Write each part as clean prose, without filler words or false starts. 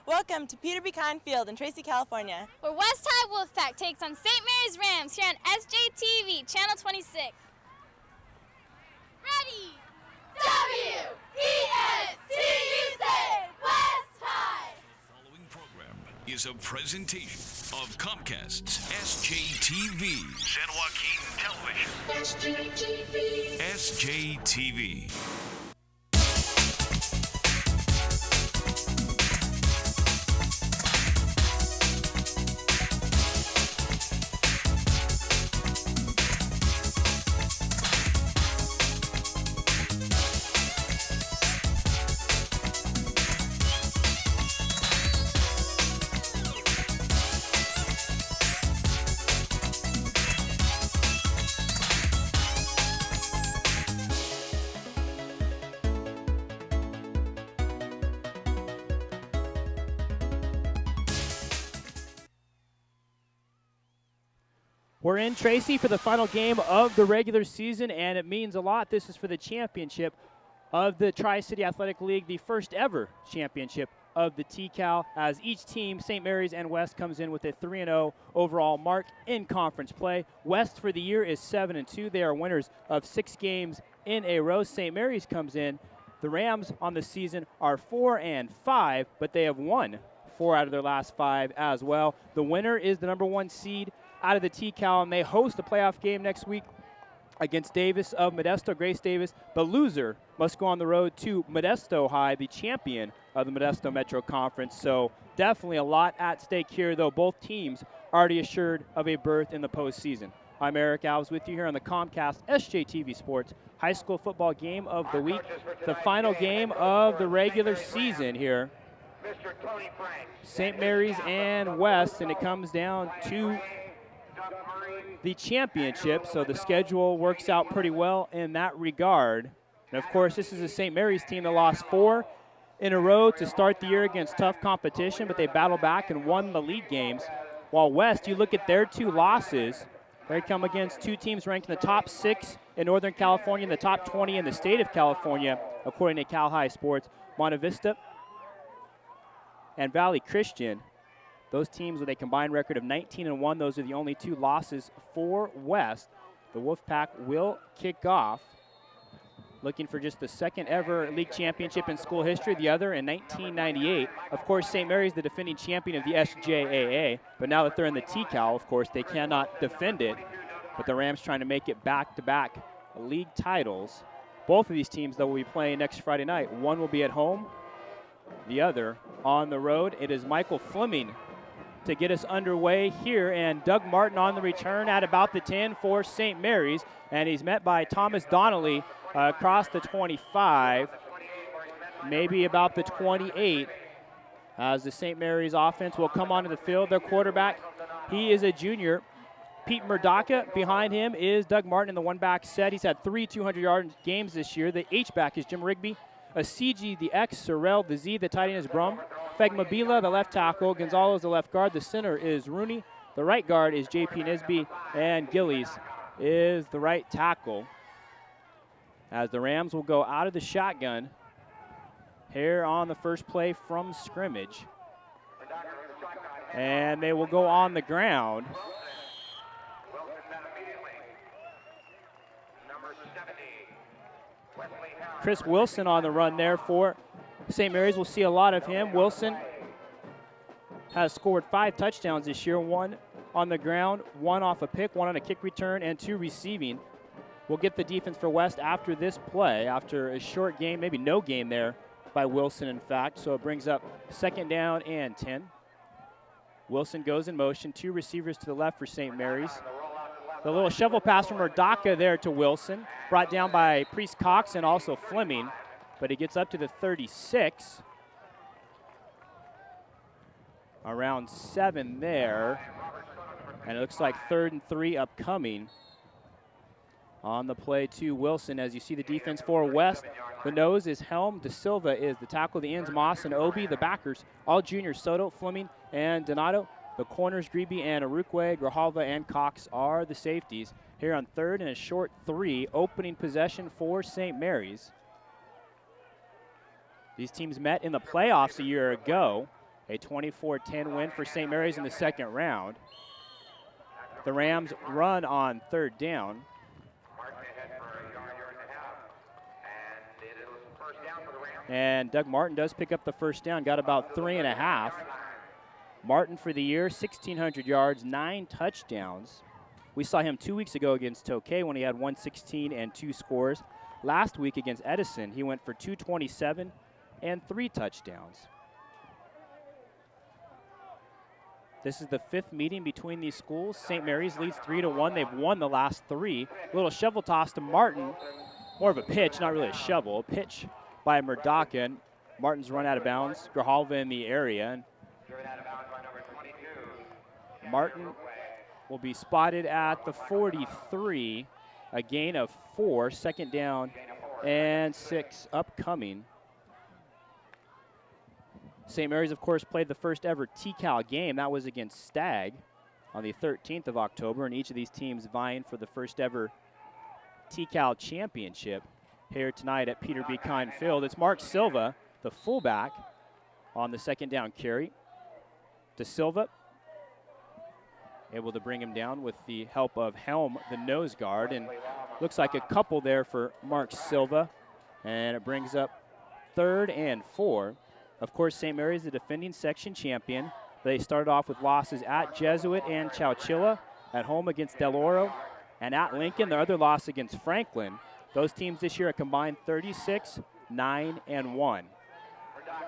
Welcome to Peter B. Kine Field in Tracy, California, where West High Wolfpack takes on St. Mary's Rams here on SJTV, Channel 26. Ready? W-E-S-T-U-C, West High! The following program is a presentation of Comcast's SJTV. San Joaquin Television. SJTV. We're in Tracy for the final game of the regular season, and it means a lot. This is for the championship of the Tri-City Athletic League, the first ever championship of the TCAL, as each team, St. Mary's and West, comes in with a 3-0 overall mark in conference play. West for the year is 7-2. They are winners of 6 games in a row. St. Mary's comes in. The Rams on the season are 4-5, but they have won 4 out of their last 5 as well. The winner is the number 1 seed out of the TCAL, and they host a playoff game next week against Davis of Modesto, Grace Davis. The loser must go on the road to Modesto High, the champion of the Modesto Metro Conference. So definitely a lot at stake here, though both teams already assured of a berth in the postseason. I'm Eric Alves with you here on the Comcast SJTV Sports High School Football Game of the Week, the final game of the regular season here. St. Mary's and West, and it comes down to the championship, so the schedule works out pretty well in that regard. And of course, this is a St. Mary's team that lost 4 in a row to start the year against tough competition, but they battled back and won the league games. While West, you look at their 2 losses, they come against 2 teams ranked in the top 6 in Northern California and the top 20 in the state of California, according to Cal High Sports. Monte Vista and Valley Christian. Those teams with a combined record of 19-1, those are the only 2 losses for West. The Wolfpack will kick off, looking for just the second ever league championship in school history, the other in 1998. Of course, St. Mary's the defending champion of the SJAA, but now that they're in the TCAL, of course, they cannot defend it. But the Rams trying to make it back-to-back league titles. Both of these teams, though, will be playing next Friday night. One will be at home, the other on the road. It is Michael Fleming to get us underway here, and Doug Martin on the return at about the 10 for St. Mary's, and he's met by Thomas Donnelly across the 25, maybe about the 28, as the St. Mary's offense will come onto the field. Their quarterback, he is a junior, Pete Murdaka. Behind him is Doug Martin in the one-back set. He's had 3 200-yard games this year. The H-back is Jim Rigby. Asiji, the X, Sorrell, the Z, the tight end is Brum. Fegmabila, the left tackle. Gonzalez, the left guard. The center is Rooney. The right guard is J.P. Nisby. And Gillies is the right tackle. As the Rams will go out of the shotgun here on the first play from scrimmage. And they will go on the ground. Chris Wilson on the run there for St. Mary's. We'll see a lot of him. Wilson has scored 5 touchdowns this year, 1 on the ground, 1 off a pick, 1 on a kick return, and 2 receiving. We'll get the defense for West after this play, after a short game, maybe no game there by Wilson, in fact. So it brings up 2nd down and 10. Wilson goes in motion, 2 receivers to the left for St. Mary's. The little shovel pass from Murdaka there to Wilson, brought down by Priest Cox and also Fleming, but he gets up to the 36. Around 7 there, and it looks like 3rd and 3 upcoming. On the play to Wilson, as you see the defense for West. The nose is Helm, De Silva is the tackle, the ends Moss and Obi, the backers, all juniors, Soto, Fleming, and Donato. The corners, Grebe and Arukwe, Grijalva and Cox are the safeties. Here on 3rd and a short 3, opening possession for St. Mary's. These teams met in the playoffs a year ago, a 24-10 win for St. Mary's in the second round. The Rams run on third down. And Doug Martin does pick up the first down, got about 3.5. Martin for the year, 1,600 yards, 9 touchdowns. We saw him 2 weeks ago against Tokay when he had 116 and 2 scores. Last week against Edison, he went for 227 and 3 touchdowns. This is the 5th meeting between these schools. St. Mary's leads 3-1. They've won the last 3. Little shovel toss to Martin. More of a pitch, not really a shovel. A pitch by Murdaka, and Martin's run out of bounds. Grijalva in the area. Martin will be spotted at the 43, a gain of 4, second down and 6 upcoming. St. Mary's, of course, played the first ever TCAL game. That was against Stagg on the 13th of October, and each of these teams vying for the first ever TCAL championship here tonight at Peter B. Kine Field. It's Mark Silva, the fullback, on the second down carry. De Silva able to bring him down with the help of Helm, the nose guard, and looks like a couple there for Mark Silva, and it brings up 3rd and 4. Of course, St. Mary's, the defending section champion. They started off with losses at Jesuit and Chowchilla, at home against Del Oro, and at Lincoln, their other loss against Franklin. Those teams this year are combined 36, 9, and 1.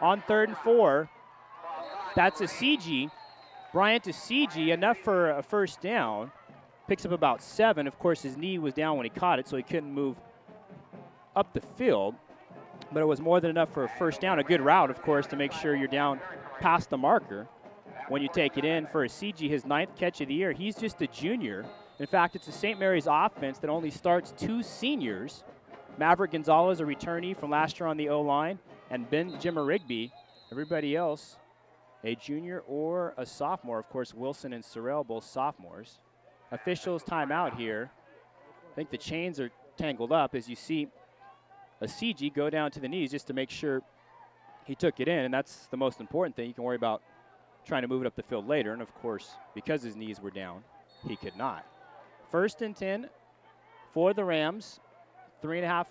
On 3rd and 4, that's Asiji. Bryant Asiji, enough for a first down. Picks up about 7. Of course, his knee was down when he caught it, so he couldn't move up the field. But it was more than enough for a first down. A good route, of course, to make sure you're down past the marker when you take it in. For Asiji, his 9th catch of the year. He's just a junior. In fact, it's a St. Mary's offense that only starts 2 seniors. Maverick Gonzalez, a returnee from last year on the O-line, and Ben Jimmerigby. Everybody else, a junior or a sophomore. Of course, Wilson and Sorrell, both sophomores. Officials timeout here. I think the chains are tangled up as you see Asiji go down to the knees just to make sure he took it in, and that's the most important thing. You can worry about trying to move it up the field later, and of course, because his knees were down, he could not. 1st and 10 for the Rams. 2.5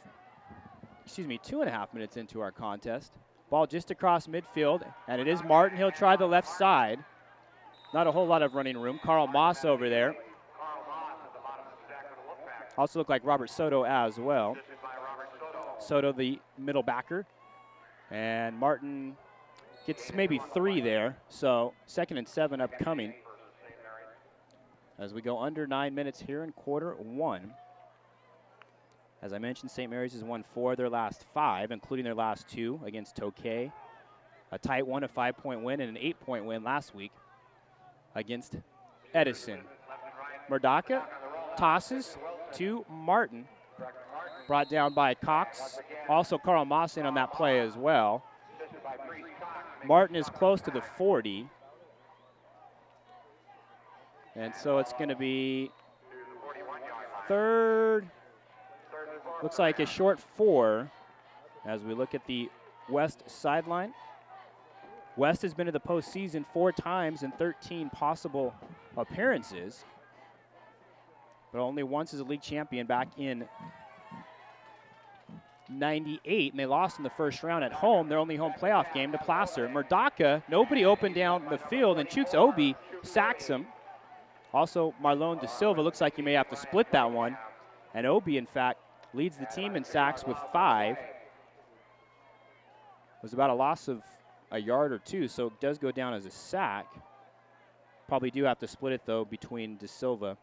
minutes into our contest. Ball just across midfield, and it is Martin. He'll try the left side. Not a whole lot of running room. Carl Moss over there. Also look like Robert Soto as well. Soto, the middle backer. And Martin gets maybe 3 there. So 2nd and 7 upcoming. As we go under 9 minutes here in quarter 1. As I mentioned, St. Mary's has won 4 of their last 5, including their last 2 against Tokay. A tight one, a 5-point win, and an 8-point win last week against Edison. Murdaka tosses to Martin. Brought down by Cox. Also Carl Moss in on that play as well. Martin is close to the 40. And so it's going to be 3rd. Looks like a short 4 as we look at the West sideline. West has been to the postseason 4 times in 13 possible appearances, but only once as a league champion back in '98, and they lost in the first round at home, their only home playoff game to Placer. Murdaka, nobody open down the field, and Chooks Obi sacks him. Also, Marlon De Silva looks like he may have to split that one, and Obi, in fact, leads the team in sacks with 5. It was about a loss of a yard or 2, so it does go down as a sack. Probably do have to split it, though, between De Silva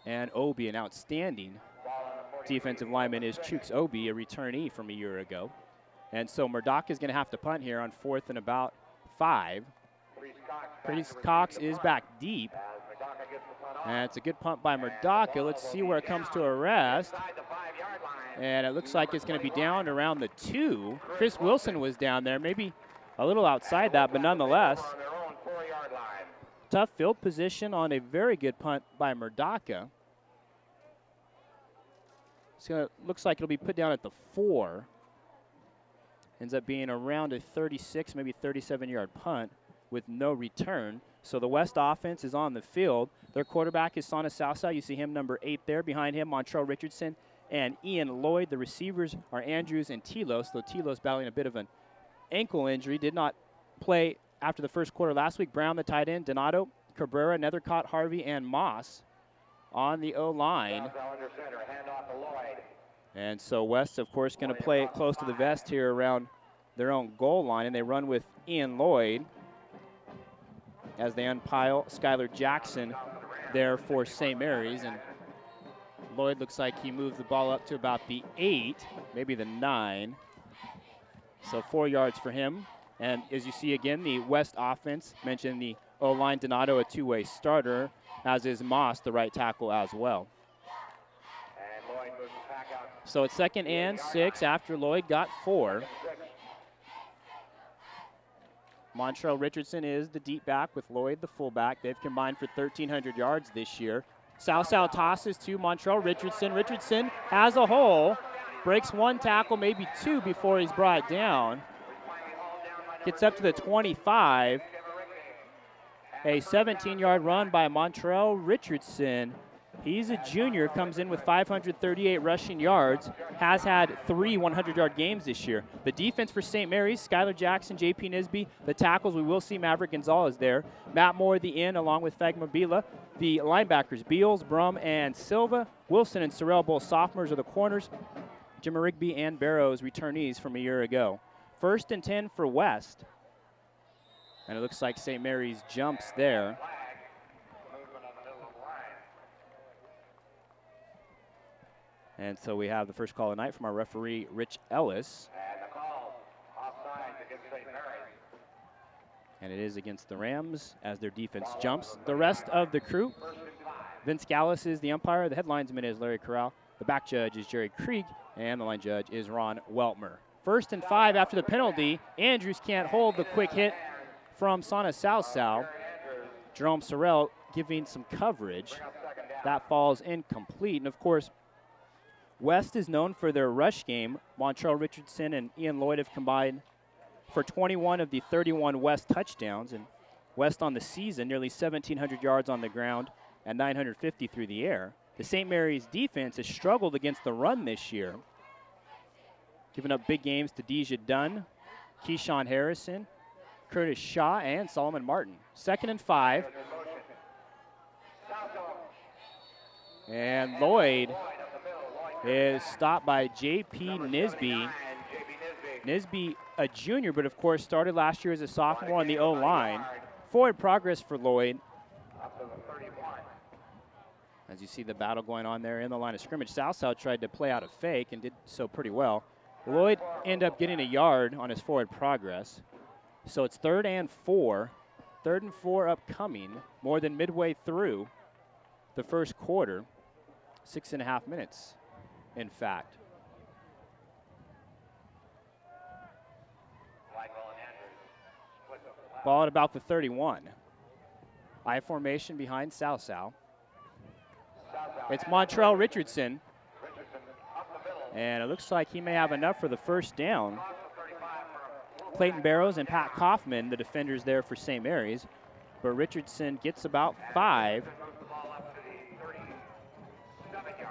and Obi. An outstanding defensive lineman is Chooks Obi, a returnee from a year ago. And so Murdaka is going to have to punt here on 4th and about 5. Chris Cox is back deep. And it's a good punt by Murdaka. Let's see where it comes to a rest. And it looks like it's going to be down around the 2. Chris Wilson was down there, maybe a little outside that, but nonetheless. Tough field position on a very good punt by Murdaka. So looks like it'll be put down at the 4. Ends up being around a 36, maybe 37-yard punt. with no return. So the West offense is on the field. Their quarterback is Sana Southside. You see him, number 8 there. Behind him, Montrell Richardson and Ian Lloyd. The receivers are Andrews and Telos, though Telos battling a bit of an ankle injury. Did not play after the first quarter last week. Brown, the tight end, Donato, Cabrera, Nethercott, Harvey, and Moss on the O-line. And so West, of course, going to play it close to the vest here around their own goal line, and they run with Ian Lloyd as they unpile Skylar Jackson there for St. Mary's. And Lloyd looks like he moved the ball up to about the 8, maybe the 9. So 4 yards for him. And as you see again, the West offense, mentioned the O-line, Donato, a two-way starter, as is Moss, the right tackle as well. So it's 2nd and 6 after Lloyd got 4. Montrell Richardson is the deep back with Lloyd the fullback. They've combined for 1,300 yards this year. Southside tosses to Montrell Richardson. Richardson has a hole, breaks 1 tackle, maybe 2 before he's brought down. Gets up to the 25. A 17-yard run by Montrell Richardson. He's a junior, comes in with 538 rushing yards, has had 3 100-yard games this year. The defense for St. Mary's, Skylar Jackson, J.P. Nisby. The tackles, we will see Maverick Gonzalez there. Matt Moore, the end, along with Fagma Bila. The linebackers, Beals, Brum, and Silva. Wilson and Sorrell, both sophomores, are the corners. Jimmy Rigby and Barrows, returnees from a year ago. 1st and 10 for West. And it looks like St. Mary's jumps there. And so we have the first call of the night from our referee, Rich Ellis. And the call, offside against St. Mary's. And it is against the Rams as their defense jumps. The rest of the crew, Vince Gallus is the umpire. The head linesman is Larry Corral. The back judge is Jerry Krieg. And the line judge is Ron Weltmer. 1st and 5 after the penalty. Andrews can't hold the quick hit from Sana Southside. Jerome Sorrell giving some coverage. That falls incomplete. And, of course, West is known for their rush game. Montrell Richardson and Ian Lloyd have combined for 21 of the 31 West touchdowns. And West on the season, nearly 1,700 yards on the ground and 950 through the air. The St. Mary's defense has struggled against the run this year, giving up big games to Deja Dunn, Keyshawn Harrison, Curtis Shaw, and Solomon Martin. 2nd and 5. And Lloyd is stopped by J.P. Nisby. Nisby, a junior, but of course started last year as a sophomore on the O-line. Forward progress for Lloyd. As you see the battle going on there in the line of scrimmage. Southside tried to play out a fake and did so pretty well. Lloyd ended up getting a yard on his forward progress. So it's 3rd and 4. 3rd and 4 upcoming, more than midway through the first quarter. 6.5 minutes, in fact. Ball at about the 31. I formation behind Southside. It's Montrell Richardson. And it looks like he may have enough for the first down. Clayton Barrows and Pat Kaufman, the defenders there for St. Mary's. But Richardson gets about 5.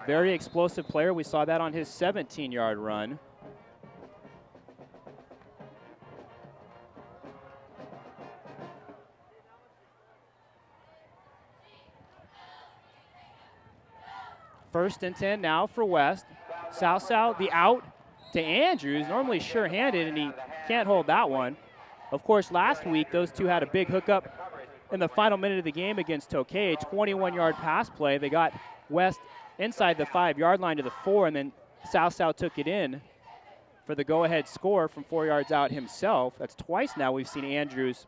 Very explosive player. We saw that on his 17-yard run. First and 10 now for West. Southside, the out to Andrews, normally sure-handed, and he can't hold that one. Of course, last week, those two had a big hookup in the final minute of the game against Tokay, 21-yard pass play. They got West inside the 5-yard line to the 4, and then Southside took it in for the go-ahead score from 4 yards out himself. That's twice now we've seen Andrews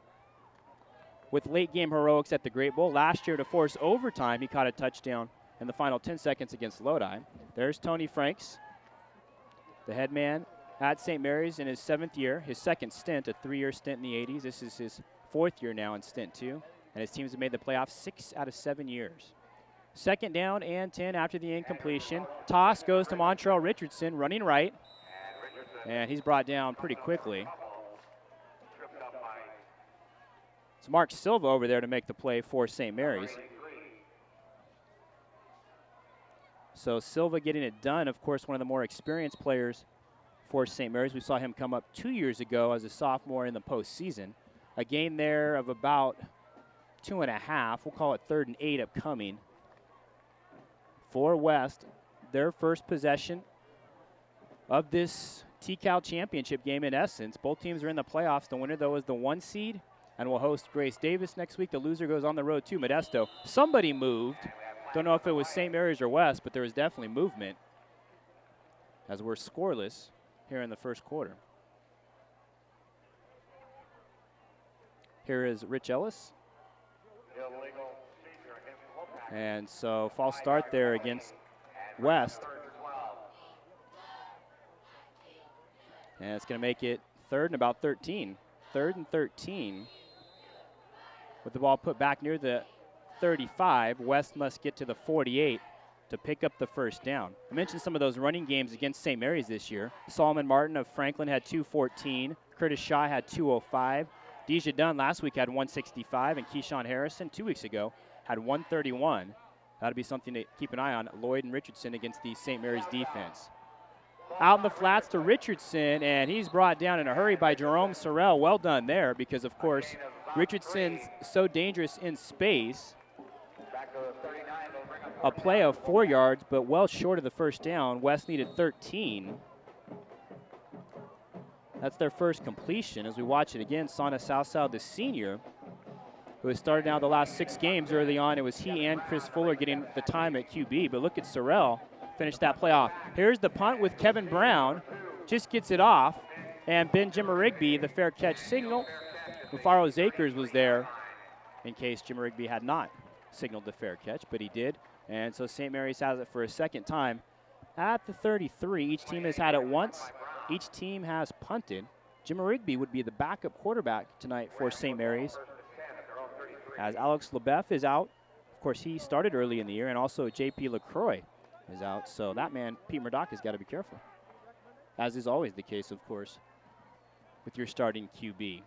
with late-game heroics at the Great Bowl. Last year to force overtime, he caught a touchdown in the final 10 seconds against Lodi. There's Tony Franks, the head man at St. Mary's in his 7th year, his second stint, a 3-year stint in the 80s. This is his 4th year now in stint 2, and his teams have made the playoffs 6 out of 7 years. 2nd down and 10 after the incompletion. Toss goes to Montrell Richardson, running right, and he's brought down pretty quickly. It's Mark Silva over there to make the play for St. Mary's. So Silva getting it done, of course, one of the more experienced players for St. Mary's. We saw him come up 2 years ago as a sophomore in the postseason. A gain there of about 2.5. We'll call it 3rd and 8 upcoming. For West, their first possession of this TCAL championship game in essence. Both teams are in the playoffs. The winner, though, is the 1 seed and will host Grace Davis next week. The loser goes on the road to Modesto. Somebody moved. Don't know if it was St. Mary's or West, but there was definitely movement as we're scoreless here in the first quarter. Here is Rich Ellis. And so false start there against West. And it's going to make it 3rd and about 13. 3rd and 13. With the ball put back near the 35, West must get to the 48 to pick up the first down. I mentioned some of those running games against St. Mary's this year. Solomon Martin of Franklin had 214. Curtis Shaw had 205. Deja Dunn last week had 165. And Keyshawn Harrison 2 weeks ago had 131. That'll be something to keep an eye on. Lloyd and Richardson against the St. Mary's defense. Out in the flats to Richardson, and he's brought down in a hurry by Jerome Sorrell. Well done there because, of course, Richardson's so dangerous in space. A play of 4 yards, but well short of the first down. West needed 13. That's their first completion. As we watch it again, Sana Southside, the senior, who has started now the last 6 games early on. It was he and Chris Fuller getting the time at QB. But look at Sorrell finish that play off. Here's the punt with Kevin Brown. Just gets it off. And Ben Jimmerigby, the fair catch signal. Rufaro Zakers was there in case Jimmerigby had not signaled the fair catch, but he did. And so St. Mary's has it for a second time at the 33. Each team has had it once. Each team has punted. Jimmerigby would be the backup quarterback tonight for St. Mary's, as Alex LeBeff is out. Of course, he started early in the year, and also J.P. LaCroix is out. So that man, Pete Murdoch, has got to be careful, as is always the case, of course, with your starting QB.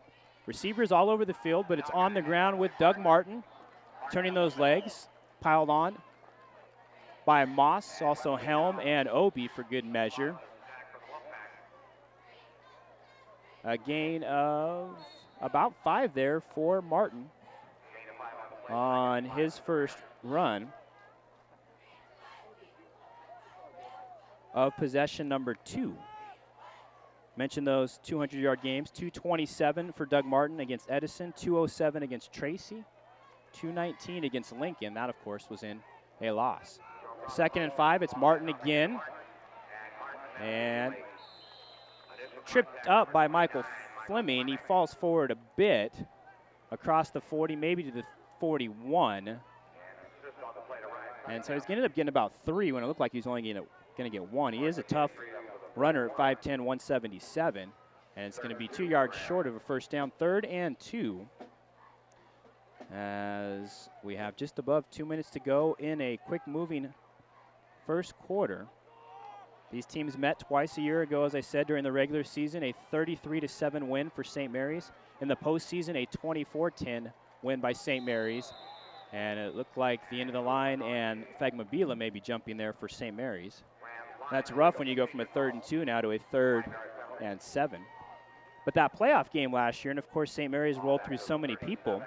Receivers all over the field, but it's on the ground with Doug Martin, turning those legs, piled on by Moss, also Helm and Obi for good measure. A gain of about 5 there for Martin on his first run of possession number 2. Mentioned those 200-yard games. 227 for Doug Martin against Edison, 207 against Tracy, 219 against Lincoln. That, of course, was in a loss. 2nd and 5, it's Martin again. And tripped up by Michael Fleming. He falls forward a bit across the 40, maybe to the 41. And so he's going to end up getting about 3 when it looked like he was only going to get 1. He is a tough runner at 5'10", 177. And it's going to be 2 yards short of a first down. 3rd and 2. As we have just above 2 minutes to go in a quick-moving first quarter. These teams met twice a year ago, as I said, during the regular season. A 33-7 win for St. Mary's. In the postseason, a 24-10 win by St. Mary's. And it looked like the end of the line, and Fagma Bila may be jumping there for St. Mary's. That's rough when you go from a 3rd and 2 now to a 3rd and 7. But that playoff game last year, and of course St. Mary's rolled through so many people.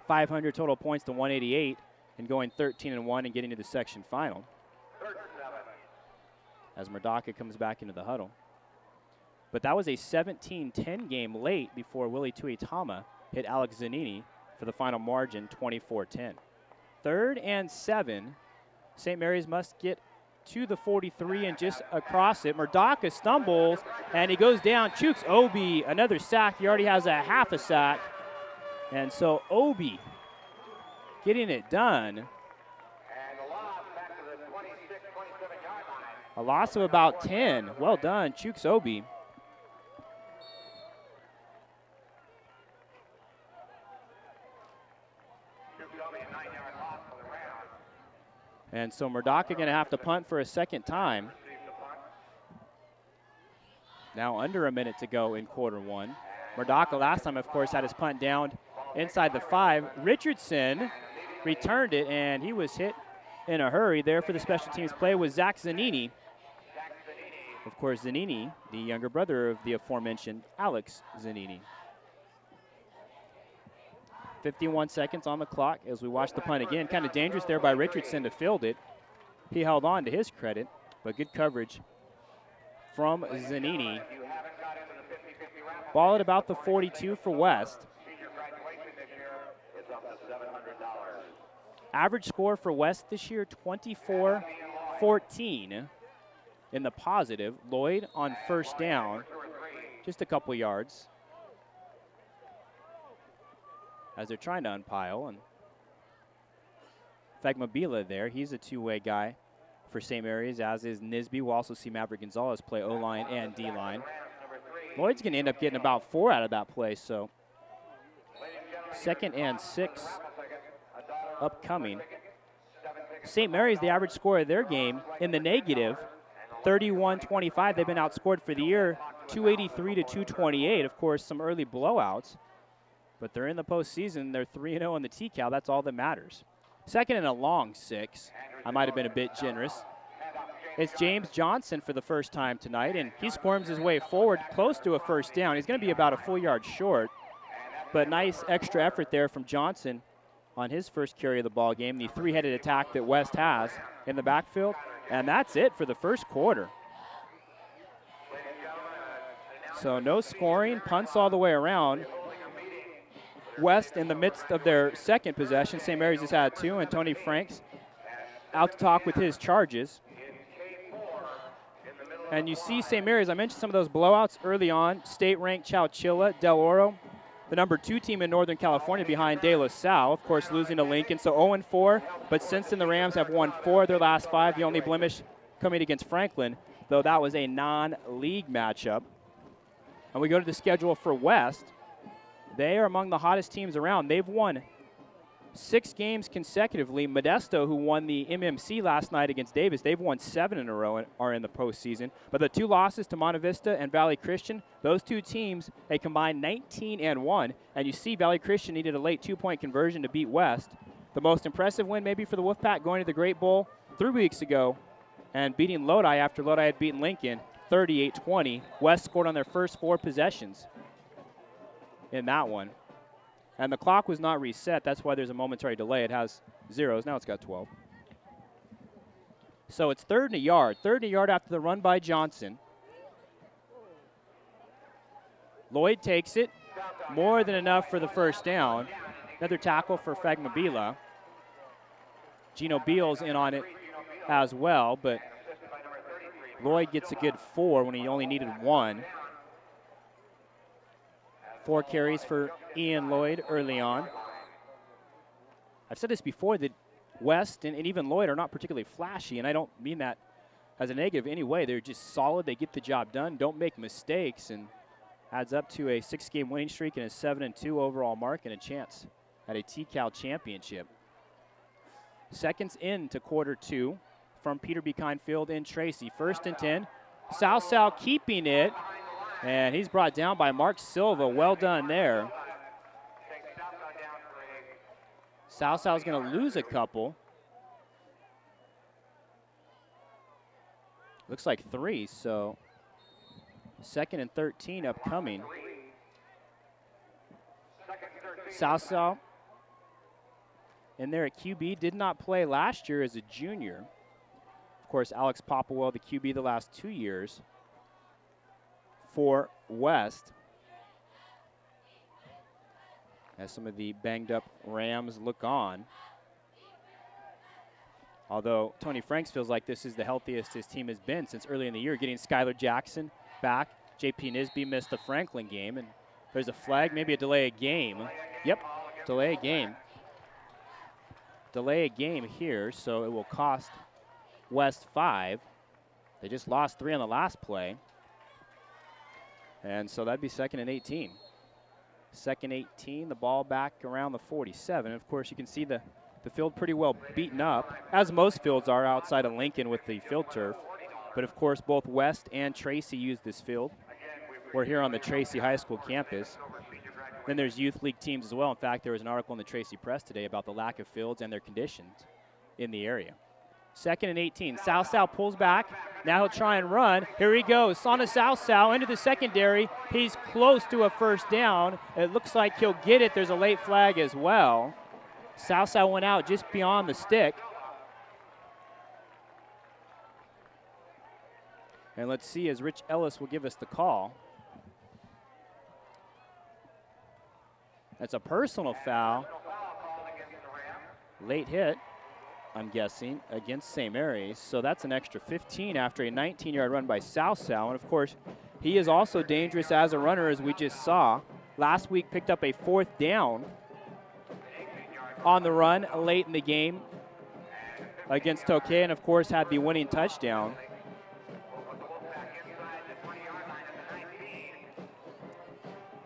500 total points to 188, and going 13-1 and getting to the section final. As Murdaka comes back into the huddle. But that was a 17-10 game late before Willie Tuitama hit Alex Zanini for the final margin, 24-10. 3rd and 7. St. Mary's must get to the 43 and just across it. Murdaka stumbles, and he goes down. Chooks Obi, another sack. He already has a half a sack. And so Obi getting it done. A loss of about 10. Well done, Chooks Obi. And so Murdaka going to have to punt for a second time. Now under a minute to go in quarter 1. Murdaka last time, of course, had his punt down inside the 5. Richardson returned it, and he was hit in a hurry. There for the special teams play was Zach Zanini. Of course, Zanini, the younger brother of the aforementioned Alex Zanini. 51 seconds on the clock as we watch the punt again. Kind of dangerous there by Richardson to field it. He held on to his credit, but good coverage from Zanini. Ball at about the 42 for West. Average score for West this year, 24-14 in the positive. Lloyd on first down, just a couple yards, as they're trying to unpile. And Fagmabila there, he's a two-way guy for St. Mary's, as is Nisby. We'll also see Maverick Gonzalez play O-line and D-line. Lloyd's going to end up getting about 4 out of that play, so 2nd and 6 upcoming. St. Mary's, the average score of their game in the negative, 31-25. They've been outscored for the year, 283 to 228. Of course, some early blowouts, but they're in the postseason. They're 3-0 in the TCAL. That's all that matters. 2nd and a long 6. I might have been a bit generous. It's James Johnson for the first time tonight, and he squirms his way forward close to a first down. He's going to be about a full yard short, but nice extra effort there from Johnson on his first carry of the ball game, the 3-headed attack that West has in the backfield. And that's it for the first quarter. So no scoring, punts all the way around. West in the midst of their second possession. St. Mary's has had 2, and Tony Franks out to talk with his charges. And you see St. Mary's, I mentioned some of those blowouts early on. State-ranked Chowchilla, Del Oro, the number 2 team in Northern California behind De La Salle, of course, losing to Lincoln. So 0-4, but since then the Rams have won 4 of their last 5. The only blemish coming against Franklin, though that was a non-league matchup. And we go to the schedule for West. They are among the hottest teams around. They've won 6 games consecutively. Modesto, who won the MMC last night against Davis, they've won 7 in a row and are in the postseason. But the 2 losses to Monte Vista and Valley Christian, those 2 teams, a combined 19-1. And you see Valley Christian needed a late 2-point conversion to beat West. The most impressive win maybe for the Wolfpack going to the Great Bowl 3 weeks ago and beating Lodi after Lodi had beaten Lincoln 38-20. West scored on their first 4 possessions in that one. And the clock was not reset. That's why there's a momentary delay. It has zeros. Now it's got 12. So it's 3rd and a yard. 3rd and a yard after the run by Johnson. Lloyd takes it. More than enough for the first down. Another tackle for Fagmabila. Gino Beals in on it as well, but Lloyd gets a good 4 when he only needed 1. 4 carries for Ian Lloyd early on. I've said this before that West and even Lloyd are not particularly flashy, and I don't mean that as a negative in any way. They're just solid. They get the job done, don't make mistakes, and adds up to a 6-game winning streak and a 7-2 overall mark and a chance at a TCAL championship. Seconds into quarter 2 from Peter B. Kindfield in Tracy. 1st and 10. South keeping it. And he's brought down by Mark Silva. Well done there. Southside is going to lose a couple. Looks like 3, so 2nd and 13 upcoming. Southside in there at QB did not play last year as a junior. Of course, Alex Popplewell, the QB the last 2 years for West. As some of the banged up Rams look on. Although Tony Franks feels like this is the healthiest his team has been since early in the year, getting Skylar Jackson back. JP Nisby missed the Franklin game, and there's a flag, maybe a delay of game. Yep, delay of game. Delay a game here, so it will cost West 5. They just lost 3 on the last play. And so that'd be 2nd and 18. 2nd 18, the ball back around the 47. Of course, you can see the field pretty well beaten up, as most fields are outside of Lincoln with the field turf. But of course, both West and Tracy use this field. We're here on the Tracy High School campus. Then there's youth league teams as well. In fact, there was an article in the Tracy Press today about the lack of fields and their conditions in the area. 2nd and 18. South pulls back. Now he'll try and run. Here he goes. Sana South into the secondary. He's close to a first down. It looks like he'll get it. There's a late flag as well. South went out just beyond the stick. And let's see as Rich Ellis will give us the call. That's a personal foul. Late hit, I'm guessing, against St. Mary's. So that's an extra 15 after a 19-yard run by South. And, of course, he is also dangerous as a runner, as we just saw. Last week picked up a 4th down on the run late in the game against Tokay, and, of course, had the winning touchdown.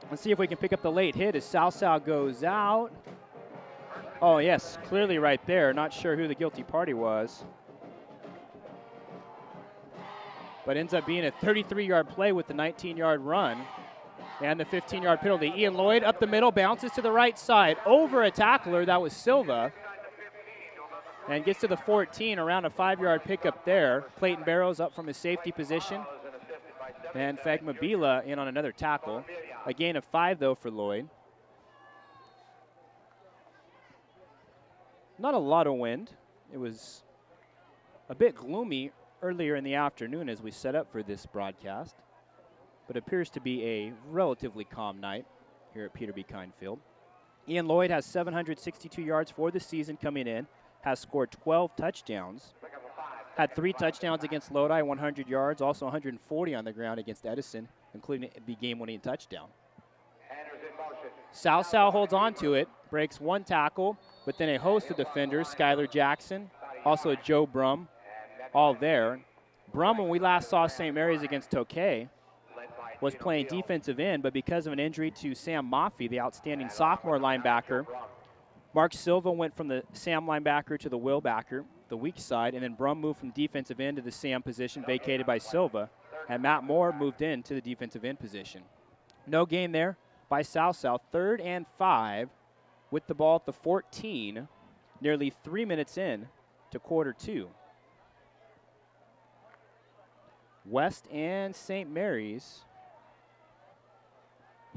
Let's see if we can pick up the late hit as South goes out. Oh, yes, clearly right there. Not sure who the guilty party was. But ends up being a 33-yard play with the 19-yard run and the 15-yard penalty. Ian Lloyd up the middle, bounces to the right side. Over a tackler, that was Silva. And gets to the 14, around a 5-yard pickup there. Clayton Barrows up from his safety position. And Fagma Bila in on another tackle. A gain of 5, though, for Lloyd. Not a lot of wind. It was a bit gloomy earlier in the afternoon as we set up for this broadcast, but appears to be a relatively calm night here at Peter B. Kine Field. Ian Lloyd has 762 yards for the season coming in, has scored 12 touchdowns, had 3 touchdowns against Lodi, 100 yards, also 140 on the ground against Edison, including the game-winning touchdown. South holds on to it, breaks 1 tackle, but then a host of defenders, Skylar Jackson, also Joe Brum, all there. Brum, when we last saw St. Mary's against Tokay, was playing defensive end, but because of an injury to Sam Maffey, the outstanding sophomore linebacker, Mark Silva went from the Sam linebacker to the Will backer, the weak side, and then Brum moved from defensive end to the Sam position vacated by Silva, and Matt Moore moved into the defensive end position. No gain there by South. 3rd and 5 with the ball at the 14, nearly 3 minutes in to quarter 2. West and St. Mary's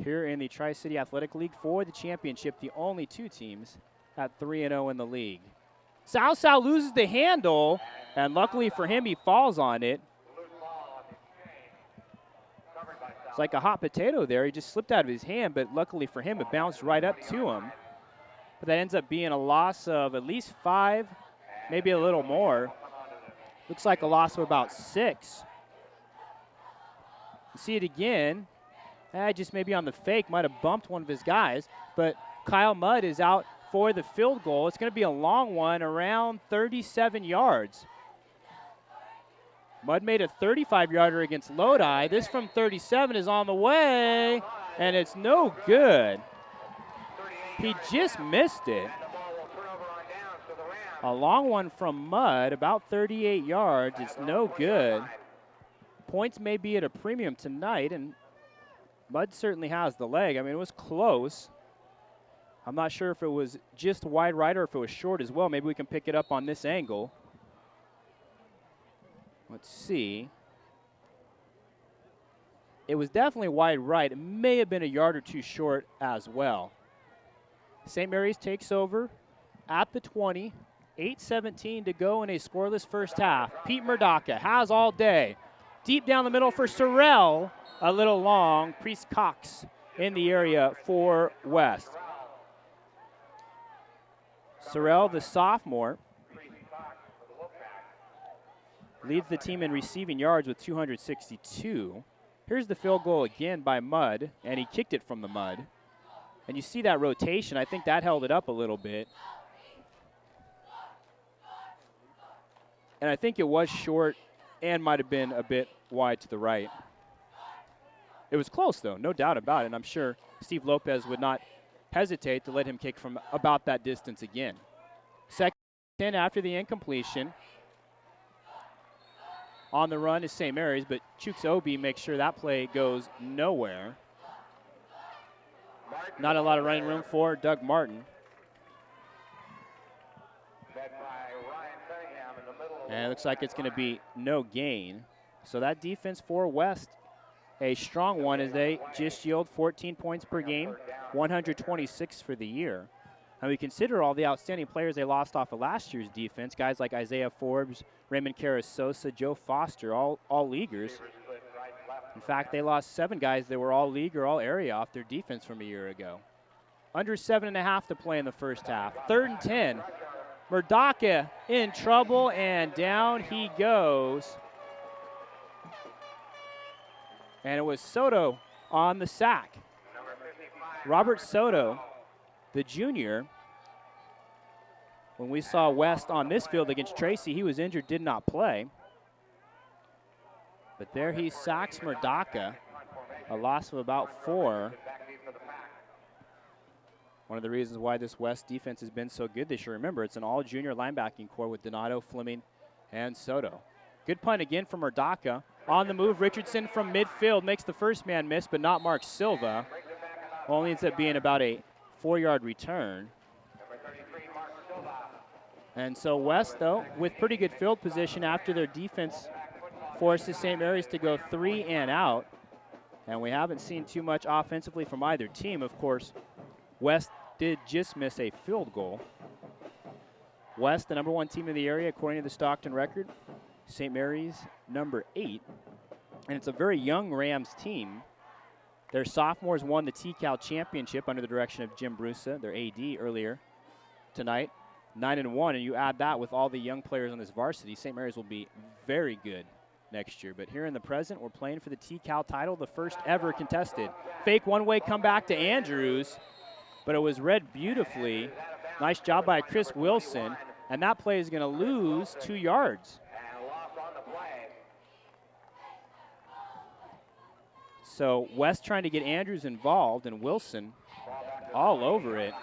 here in the Tri-City Athletic League for the championship, the only 2 teams at 3-0 in the league. South loses the handle, and luckily for him, he falls on it. It's like a hot potato there. He just slipped out of his hand, but luckily for him, it bounced right up to him. But that ends up being a loss of at least 5, maybe a little more. Looks like a loss of about 6. You see it again. Just maybe on the fake, might have bumped one of his guys. But Kyle Mudd is out for the field goal. It's going to be a long one, around 37 yards. Mudd made a 35-yarder against Lodi. This from 37 is on the way, and it's no good. He just missed it. A long one from Mudd, about 38 yards. It's no good. Points may be at a premium tonight, and Mudd certainly has the leg. I mean, it was close. I'm not sure if it was just wide right or if it was short as well. Maybe we can pick it up on this angle. Let's see. It was definitely wide right. It may have been a yard or 2 short as well. St. Mary's takes over at the 20. 8:17 to go in a scoreless first half. Pete Murdoka has all day. Deep down the middle for Sorrell. A little long. Priest Cox in the area for West. Sorrell, the sophomore, leads the team in receiving yards with 262. Here's the field goal again by Mudd, and he kicked it from the mud. And you see that rotation. I think that held it up a little bit. And I think it was short and might have been a bit wide to the right. It was close, though, no doubt about it. And I'm sure Steve Lopez would not hesitate to let him kick from about that distance again. Second after the incompletion. On the run is St. Mary's, but Chooks Obi makes sure that play goes nowhere. not a lot of running room for Doug Martin. And it looks like it's going to be no gain. So that defense for West, a strong one, as they just yield 14 points per game, 126 for the year. And we consider all the outstanding players they lost off of last year's defense, guys like Isaiah Forbes, Raymond Carasosa, Joe Foster, all leaguers. In fact, they lost 7 guys that were all league or all area off their defense from a year ago. Under 7.5 to play in the first half. 3rd and 10. Murdaka in trouble, and down he goes. And it was Soto on the sack. Robert Soto, the junior. When we saw West on this field against Tracy, he was injured, did not play. But there he sacks Murdaka, a loss of about 4. One of the reasons why this West defense has been so good this year. Remember, it's an all-junior linebacking core with Donato, Fleming, and Soto. Good punt again from Murdaka. On the move, Richardson from midfield makes the first man miss, but not Mark Silva. Only ends up being about a 4-yard return. And so West, though, with pretty good field position after their defense forces St. Mary's to go 3 and out. And we haven't seen too much offensively from either team. Of course, West did just miss a field goal. West, the number 1 team in the area, according to the Stockton record. St. Mary's, number 8. And it's a very young Rams team. Their sophomores won the TCAL championship under the direction of Jim Brusa, their AD, earlier tonight. 9-1, and you add that with all the young players on this varsity, St. Mary's will be very good next year. But here in the present, we're playing for the TCAL title, the first ever contested. Fake one-way comeback to Andrews, but it was read beautifully. Nice job by Chris Wilson, and that play is going to lose 2 yards. So West trying to get Andrews involved, and Wilson all over it.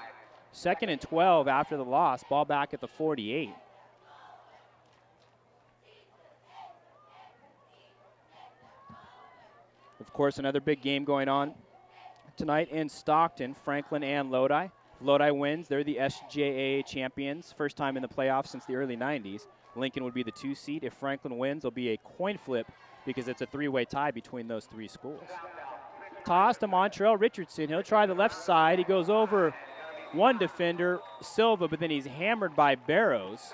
2nd and 12 after the loss, ball back at the 48. Of course, another big game going on tonight in Stockton, Franklin and Lodi. Lodi wins, they're the SJAA champions, first time in the playoffs since the early 90s. Lincoln would be the 2 seed. If Franklin wins, it'll be a coin flip because it's a 3-way tie between those 3 schools. Toss to Montrell Richardson. He'll try the left side. He goes over one defender, Silva, but then he's hammered by Barrows.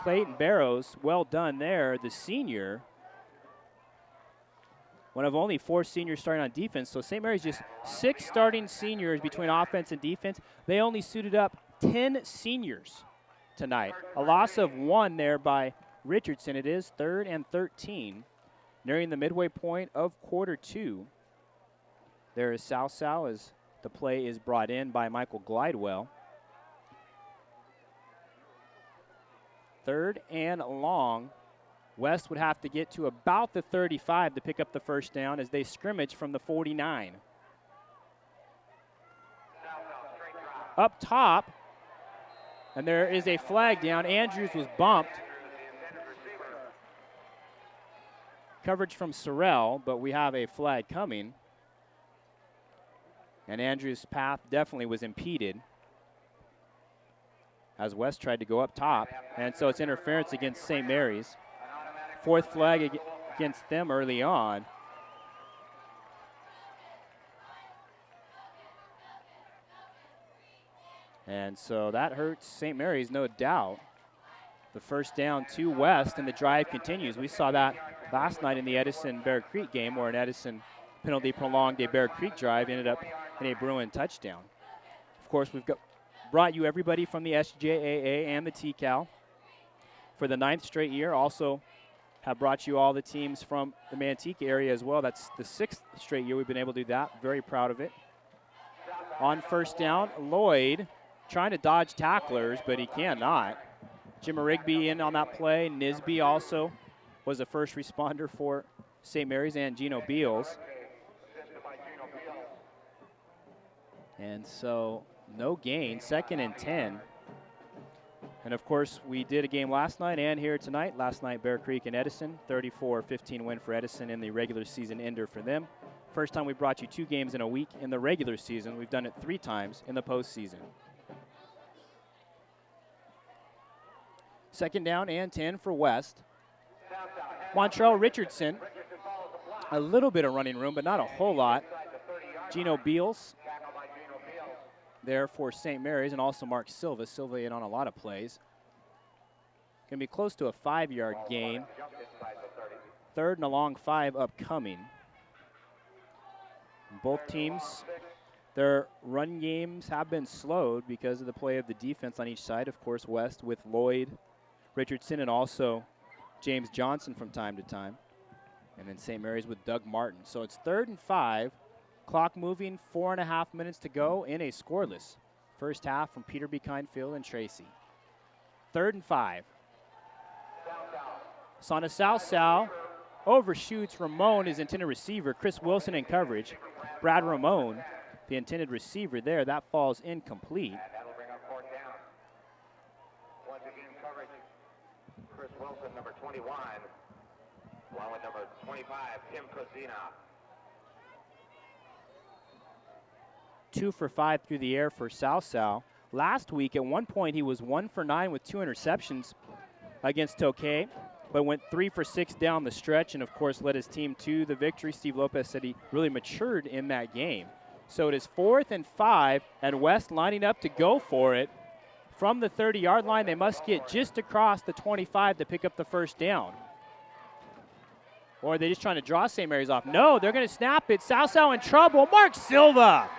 Clayton Barrows, well done there, the senior. One of only 4 seniors starting on defense, so St. Mary's just 6 starting seniors between offense and defense. They only suited up 10 seniors tonight. A loss of 1 there by Richardson. It is 3rd and 13, nearing the midway point of quarter 2. There is Salsau as the play is brought in by Michael Glidewell. 3rd and long. West would have to get to about the 35 to pick up the first down as they scrimmage from the 49. Up top, and there is a flag down. Andrews was bumped. Coverage from Sorrell, but we have a flag coming. And Andrews' path definitely was impeded as West tried to go up top. And so it's interference against St. Mary's. 4th flag against them early on. And so that hurts St. Mary's, no doubt. The first down to West, and the drive continues. We saw that last night in the Edison-Bear Creek game, where an Edison penalty prolonged a Bear Creek drive, ended up in a Bruin touchdown. Of course, we've brought you everybody from the SJAA and the TCAL for the 9th straight year. Also have brought you all the teams from the Manteca area as well. That's the 6th straight year we've been able to do that. Very proud of it. On first down, Lloyd trying to dodge tacklers, but he cannot. Jim Rigby in on that play. Nisby also was a first responder for St. Mary's, and Gino Beals. And so no gain, 2nd and 10. And of course, we did a game last night and here tonight. Last night, Bear Creek and Edison, 34-15 win for Edison in the regular season ender for them. First time we brought you 2 games in a week in the regular season. We've done it 3 times in the postseason. Second down and 10 for West. Montrell Richardson, a little bit of running room, but not a whole lot. Gino Beals there for St. Mary's, and also Mark Silva. Silva in on a lot of plays. Going to be close to a 5-yard gain. Third and a long 5 upcoming. Both teams, their run games have been slowed because of the play of the defense on each side. Of course, West with Lloyd Richardson and also James Johnson from time to time. And then St. Mary's with Doug Martin. So it's 3rd and 5. Clock moving, 4.5 minutes to go in a scoreless first half from Peter B. Kind Field and Tracy. 3rd and 5. Sana Salsal overshoots Ramon, his intended receiver. Chris Wilson in coverage. Brad Ramon, the intended receiver there. That falls incomplete. That'll bring up 4th down. Once again, coverage. Chris Wilson, number 21, along with number 25, Tim Cosina. 2 for 5 through the air for Salsal. Last week, at one point, he was 1 for 9 with 2 interceptions against Tokay, but went 3 for 6 down the stretch and, of course, led his team to the victory. Steve Lopez said he really matured in that game. So it is 4th and 5, and West lining up to go for it. From the 30-yard line, they must get just across the 25 to pick up the first down. Or are they just trying to draw St. Mary's off? No, they're going to snap it. Salsal in trouble. Mark Silva.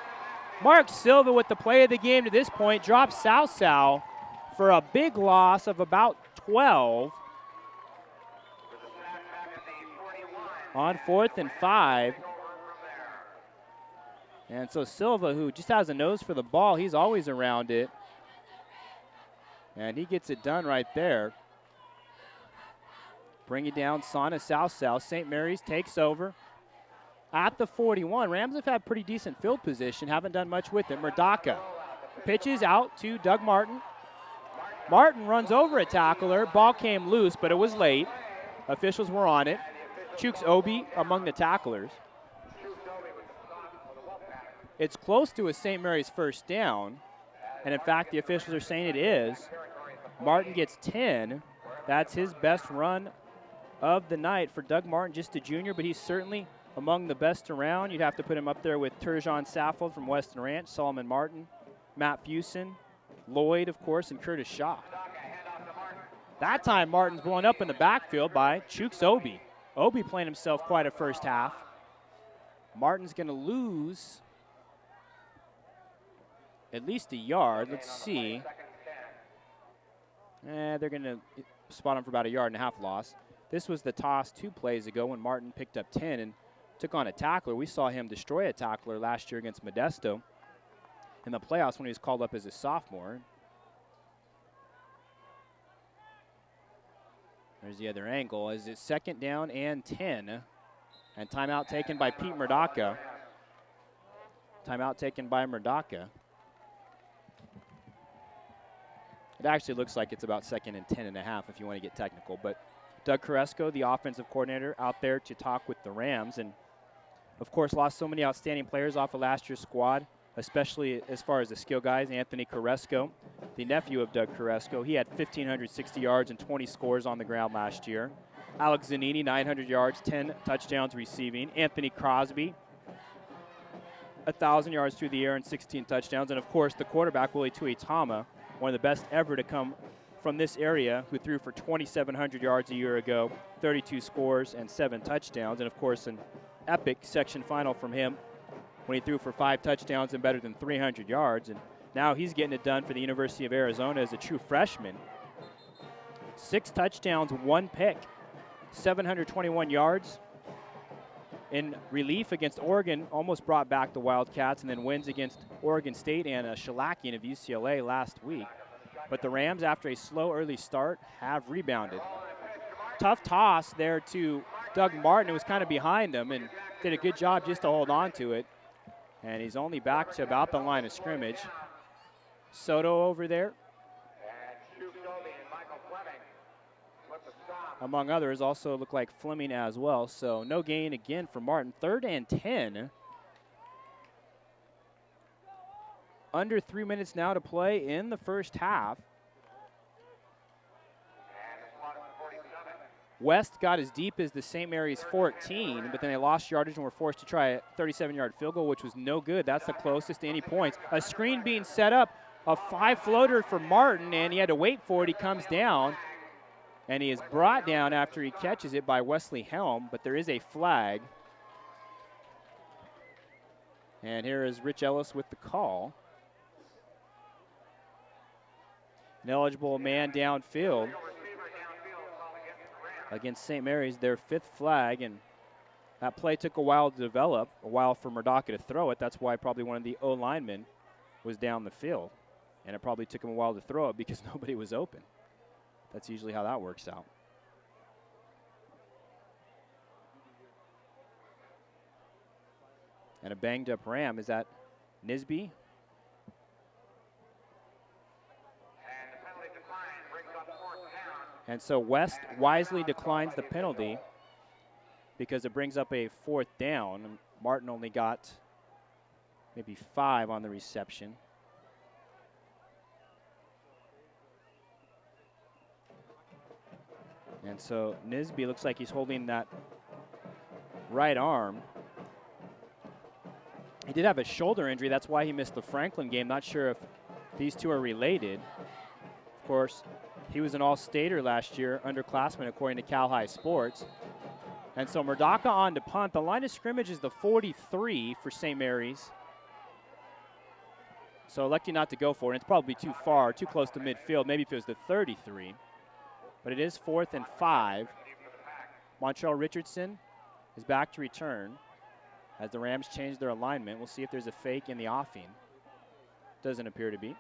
Mark Silva with the play of the game to this point drops Salsal for a big loss of about 12 on 4th and 5. And so Silva, who just has a nose for the ball, he's always around it. And he gets it done right there. Bring it down, Sana Salsal. St. Mary's takes over at the 41. Rams have had pretty decent field position, haven't done much with it. Murdaka pitches out to Doug Martin. Martin runs over a tackler. Ball came loose, but it was late. Officials were on it. Chooks Obi among the tacklers. It's close to a St. Mary's first down, and in fact, the officials are saying it is. Martin gets 10. That's his best run of the night for Doug Martin, just a junior, but he's certainly among the best around. You'd have to put him up there with Turgeon Saffold from Weston Ranch, Solomon Martin, Matt Fusen, Lloyd, of course, and Curtis Shaw. That time, Martin's blown up in the backfield by Chooks Obi. Obi playing himself quite a first half. Martin's going to lose at least a yard. Let's see. They're going to spot him for about a 1.5 yard loss. This was the toss 2 plays ago when Martin picked up 10 and took on a tackler. We saw him destroy a tackler last year against Modesto in the playoffs when he was called up as a sophomore. There's the other angle. As it's 2nd down and 10. And timeout taken by Pete Murdaka. Timeout taken by Murdaka. It actually looks like it's about 2nd and 10.5 if you want to get technical. But Doug Koresko, the offensive coordinator, out there to talk with the Rams. And, of course, lost so many outstanding players off of last year's squad, especially as far as the skill guys. Anthony Koresko, the nephew of Doug Koresko, he had 1,560 yards and 20 scores on the ground last year. Alex Zanini, 900 yards, 10 touchdowns receiving. Anthony Crosby, 1,000 yards through the air and 16 touchdowns. And, of course, the quarterback, Willie Tuitama, one of the best ever to come from this area, who threw for 2,700 yards a year ago, 32 scores and 7 touchdowns. And, of course, an epic section final from him when he threw for 5 touchdowns and better than 300 yards. And now he's getting it done for the University of Arizona as a true freshman. 6 touchdowns, 1 pick, 721 yards. In relief against Oregon, almost brought back the Wildcats, and then wins against Oregon State and a shellacking of UCLA last week. But the Rams, after a slow early start, have rebounded. Tough toss there to Doug Martin, who was kind of behind him and did a good job just to hold on to it. And he's only back to about the line of scrimmage. Soto over there. And Chooks Obi and Michael Fleming with the stop. among others. Also looked like Fleming as well. So no gain again for Martin. 3rd and 10. Under 3 minutes now to play in the first half. West got as deep as the St. Mary's 14, but then they lost yardage and were forced to try a 37-yard field goal, which was no good. That's the closest to any points. A screen being set up, a 5-floater for Martin, and he had to wait for it. He comes down, and he is brought down after he catches it by Wesley Helm, but there is a flag. And here is Rich Ellis with the call. An eligible man downfield against St. Mary's, their 5th flag, and that play took a while to develop, a while for Murdocca to throw it. That's why probably one of the O-linemen was down the field, and it probably took him a while to throw it because nobody was open. That's usually how that works out. And a banged-up Ram, is that Nisby? And so West wisely declines the penalty because it brings up a 4th down. And Martin only got maybe 5 on the reception. And so Nisby looks like he's holding that right arm. He did have a shoulder injury. That's why he missed the Franklin game. Not sure if these two are related. Of course, he was an all-stater last year, underclassman, according to Cal High Sports. And so Murdocca on to punt. The line of scrimmage is the 43 for St. Mary's. So electing not to go for it. It's probably too far, too close to midfield. Maybe if it was the 33. But it is 4th and 5. Montreal Richardson is back to return as the Rams change their alignment. We'll see if there's a fake in the offing. Doesn't appear to be.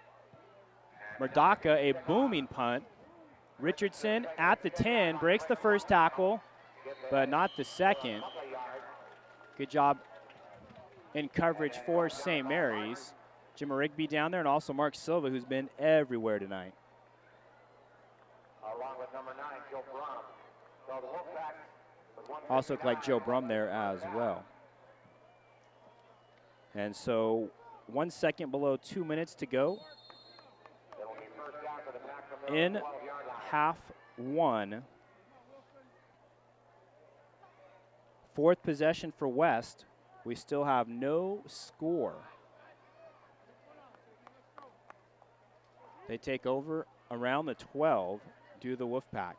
Murdocca, a booming punt. Richardson at the 10, breaks the first tackle, but not the second. Good job in coverage for St. Mary's. Jim Rigby down there, and also Mark Silva, who's been everywhere tonight. Along with number 9, Joe Brum. So the Wolfpack with 1 Also looked like Joe Brum there as well. And so 1 second below 2 minutes to go in half 1. 4th possession for West. We still have no score. They take over around the 12, do the Wolfpack.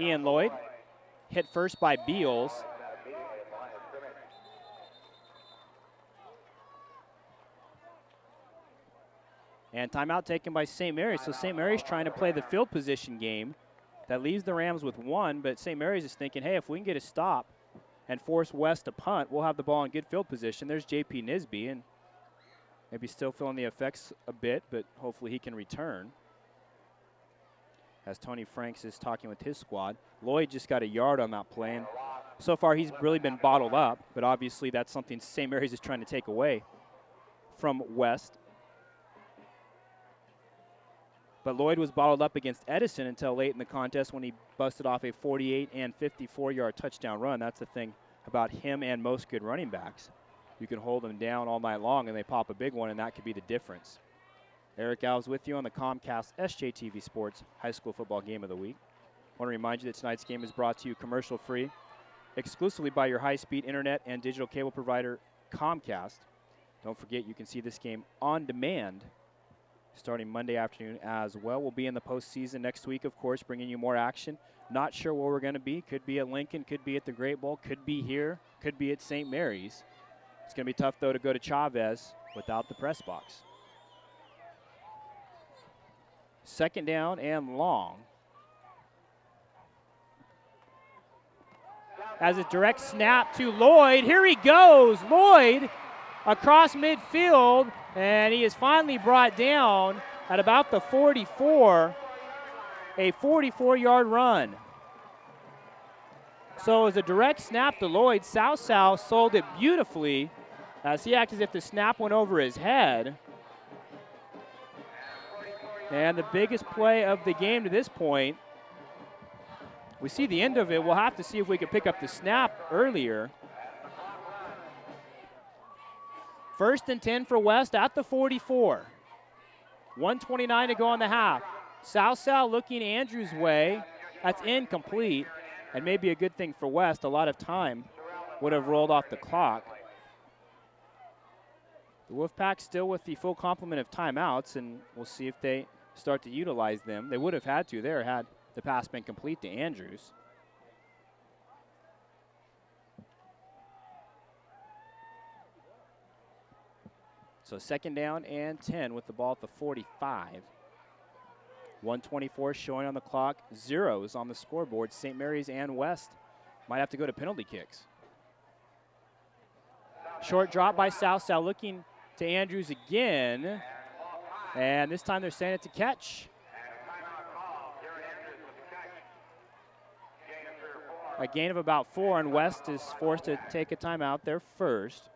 Ian Lloyd hit first by Beals. And timeout taken by St. Mary's. So St. Mary's trying to play the field position game. That leaves the Rams with 1, but St. Mary's is thinking, hey, if we can get a stop and force West to punt, we'll have the ball in good field position. There's J.P. Nisby, and maybe still feeling the effects a bit, but hopefully he can return. As Tony Franks is talking with his squad. Lloyd just got a yard on that play, and so far he's really been bottled up, but obviously that's something St. Mary's is trying to take away from West. But Lloyd was bottled up against Edison until late in the contest when he busted off a 48 and 54-yard touchdown run. That's the thing about him and most good running backs. You can hold them down all night long and they pop a big one, and that could be the difference. Eric Alves with you on the Comcast SJTV Sports High School Football Game of the Week. I want to remind you that tonight's game is brought to you commercial-free, exclusively by your high-speed internet and digital cable provider, Comcast. Don't forget, you can see this game on demand starting Monday afternoon as well. We'll be in the postseason next week, of course, bringing you more action. Not sure where we're going to be. Could be at Lincoln, could be at the Great Bowl, could be here, could be at St. Mary's. It's going to be tough, though, to go to Chavez without the press box. 2nd down and long. As a direct snap to Lloyd. Here he goes. Lloyd across midfield, and he is finally brought down at about the 44, a 44-yard run. So as a direct snap to Lloyd, South sold it beautifully as he acted as if the snap went over his head. And the biggest play of the game to this point, we see the end of it. We'll have to see if we can pick up the snap earlier. 1st and 10 for West at the 44. 1:29 to go in the half. South looking Andrews' way. That's incomplete, and maybe a good thing for West. A lot of time would have rolled off the clock. The Wolfpack still with the full complement of timeouts, and we'll see if they start to utilize them. They would have had to there had the pass been complete to Andrews. So 2nd down and 10 with the ball at the 45. 1:24 showing on the clock. 0s on the scoreboard. St. Mary's and West might have to go to penalty kicks. Short drop by South looking to Andrews again. And this time they're saying it's a catch. A gain of about 4, and West is forced to take a timeout there first.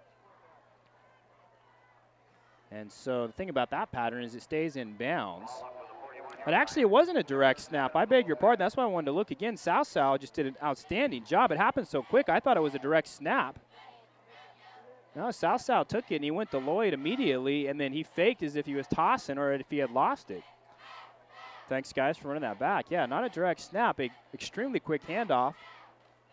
And so the thing about that pattern is it stays in bounds. But actually it wasn't a direct snap. I beg your pardon. That's why I wanted to look again. South just did an outstanding job. It happened so quick, I thought it was a direct snap. No, South took it, and he went to Lloyd immediately, and then he faked as if he was tossing or if he had lost it. Thanks, guys, for running that back. Yeah, not a direct snap. A extremely quick handoff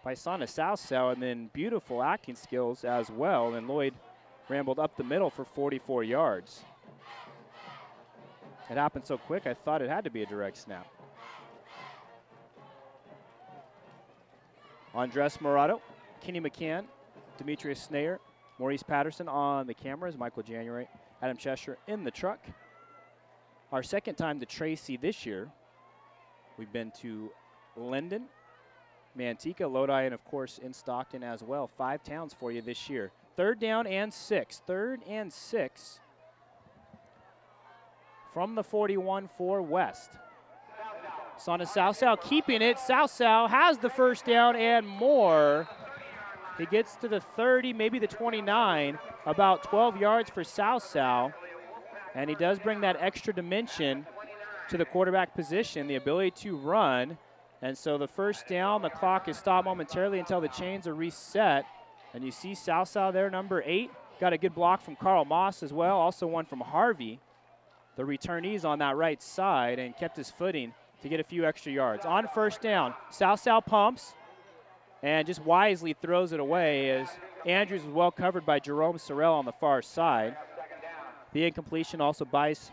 by Sana South, and then beautiful acting skills as well. And Lloyd rambled up the middle for 44 yards. It happened so quick, I thought it had to be a direct snap. Andres Morado, Kenny McCann, Demetrius Snayer, Maurice Patterson on the cameras, Michael January, Adam Cheshire in the truck. Our 2nd time to Tracy this year. We've been to Linden, Manteca, Lodi, and of course in Stockton as well. 5 towns for you this year. 3rd down and 6. 3rd and 6 from the 41 for West. Sana South keeping it. South has the 1st down and more. He gets to the 30, maybe the 29, about 12 yards for South. And he does bring that extra dimension to the quarterback position, the ability to run. And so the 1st down, the clock is stopped momentarily until the chains are reset. And you see South there, number 8. Got a good block from Carl Moss as well, also one from Harvey. The returnees on that right side, and kept his footing to get a few extra yards. On 1st down, South pumps and just wisely throws it away as Andrews was well covered by Jerome Sorrell on the far side. The incompletion also buys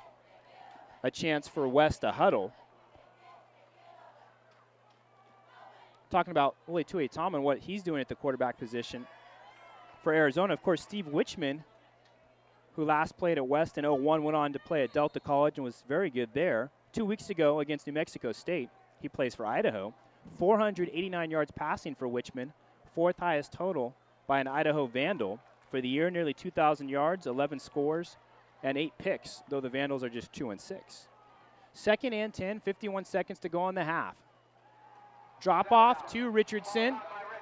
a chance for West to huddle. Talking about Ole Tuiatom and what he's doing at the quarterback position for Arizona. Of course, Steve Wichman, who last played at West in 01, went on to play at Delta College and was very good there. 2 weeks ago against New Mexico State, he plays for Idaho. 489 yards passing for Wichman, 4th highest total by an Idaho Vandal. For the year, nearly 2,000 yards, 11 scores, and 8 picks, though the Vandals are just 2 and 6. 2nd and 10, 51 seconds to go in the half. Drop off to Richardson,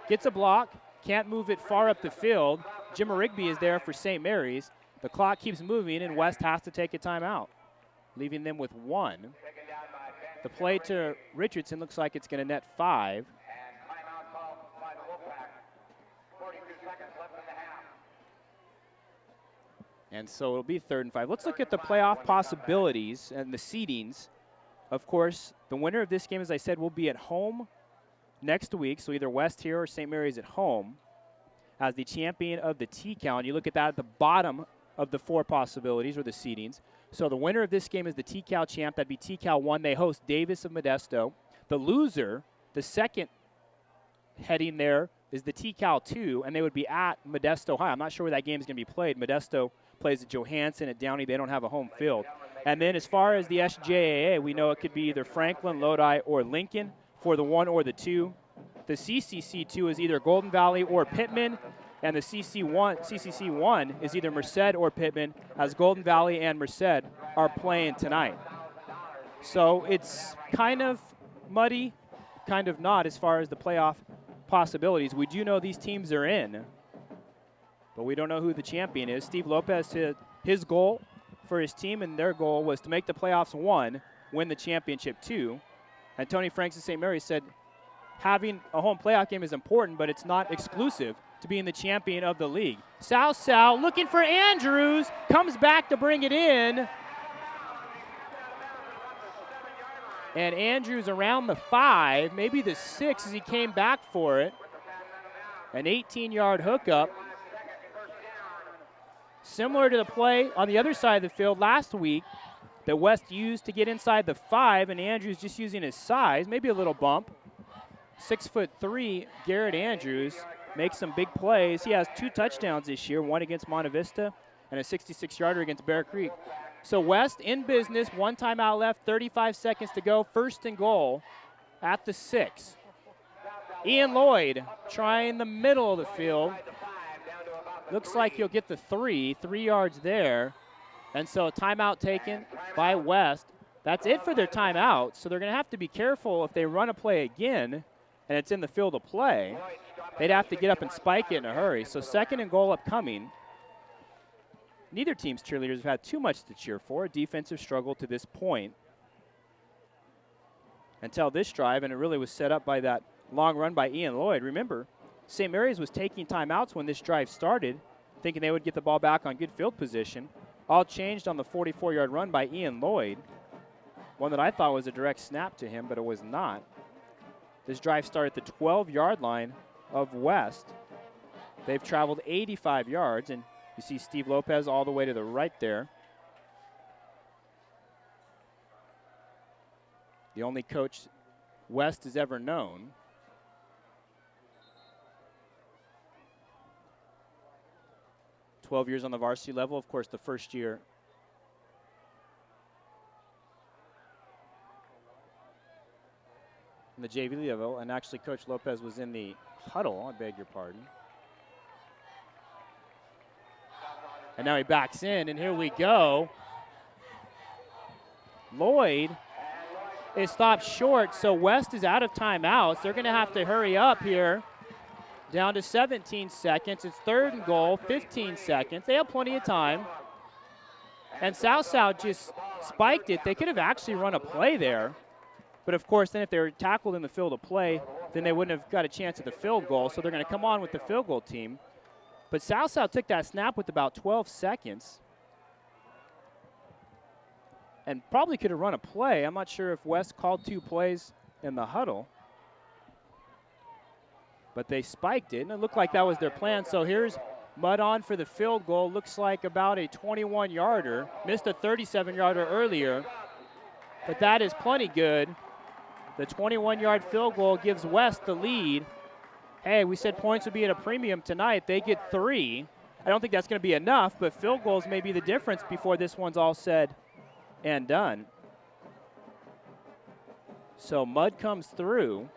gets a block, can't move it far up the field. Jim Rigby is there for St. Mary's. The clock keeps moving, and West has to take a timeout, leaving them with 1. The play to Richardson looks like it's going to net 5. And so it'll be 3rd and 5. Let's look at the playoff possibilities and the seedings. Of course, the winner of this game, as I said, will be at home next week. So either West here or St. Mary's at home as the champion of the T-Cal. And you look at that at the bottom of the 4 possibilities or the seedings. So the winner of this game is the T-Cal champ. That'd be T-Cal 1. They host Davis of Modesto. The loser, the second heading there, is the T-Cal 2, and they would be at Modesto High. I'm not sure where that game is going to be played. Modesto plays at Johansson, at Downey. They don't have a home field. And then as far as the SJAA, we know it could be either Franklin, Lodi, or Lincoln for the 1 or the 2. The CCC 2 is either Golden Valley or Pittman, and the CCC 1 is either Merced or Pittman, as Golden Valley and Merced are playing tonight. So it's kind of muddy, kind of not as far as the playoff possibilities. We do know these teams are in, but we don't know who the champion is. Steve Lopez, his goal for his team and their goal was to make the playoffs 1 win the championship too. And Tony Franks of St. Mary's said having a home playoff game is important, but it's not exclusive to being the champion of the league. South looking for Andrews, comes back to bring it in. And Andrews around the 5, maybe the 6 as he came back for it. An 18-yard hookup. Similar to the play on the other side of the field last week that West used to get inside the 5, and Andrews just using his size, maybe a little bump. 6'3", Garrett Andrews makes some big plays. He has 2 touchdowns this year, one against Monte Vista and a 66-yarder against Bear Creek. So West in business, 1 timeout left, 35 seconds to go, 1st and goal at the 6. Ian Lloyd trying the middle of the field. Looks like he'll get the 3 yards there. And so a timeout taken by West. That's it for their timeout, so they're going to have to be careful if they run a play again and it's in the field of play. They'd have to get up and spike it in a hurry. So 2nd and goal upcoming. Neither team's cheerleaders have had too much to cheer for. A defensive struggle to this point until this drive, and it really was set up by that long run by Ian Lloyd. Remember, St. Mary's was taking timeouts when this drive started, thinking they would get the ball back on good field position. All changed on the 44-yard run by Ian Lloyd, one that I thought was a direct snap to him, but it was not. This drive started at the 12-yard line of West. They've traveled 85 yards, and you see Steve Lopez all the way to the right there. The only coach West has ever known. "12 years on the varsity level, of course, the first year in the JV level, and actually Coach Lopez was in the huddle, I beg your pardon. And now he backs in, and here we go. Lloyd is stopped short, so West is out of timeouts. They're going to have to hurry up here. Down to 17 seconds. It's 3rd and goal, 15 seconds. They have plenty of time. And South just spiked it. They could have actually run a play there. But, of course, then if they were tackled in the field of play, then they wouldn't have got a chance at the field goal. So they're going to come on with the field goal team. But South took that snap with about 12 seconds and probably could have run a play. I'm not sure if West called 2 plays in the huddle. But they spiked it, and it looked like that was their plan. So here's Mudd on for the field goal. Looks like about a 21-yarder. Missed a 37-yarder earlier, but that is plenty good. The 21-yard field goal gives West the lead. Hey, we said points would be at a premium tonight. They get 3. I don't think that's going to be enough, but field goals may be the difference before this one's all said and done. So Mudd comes through.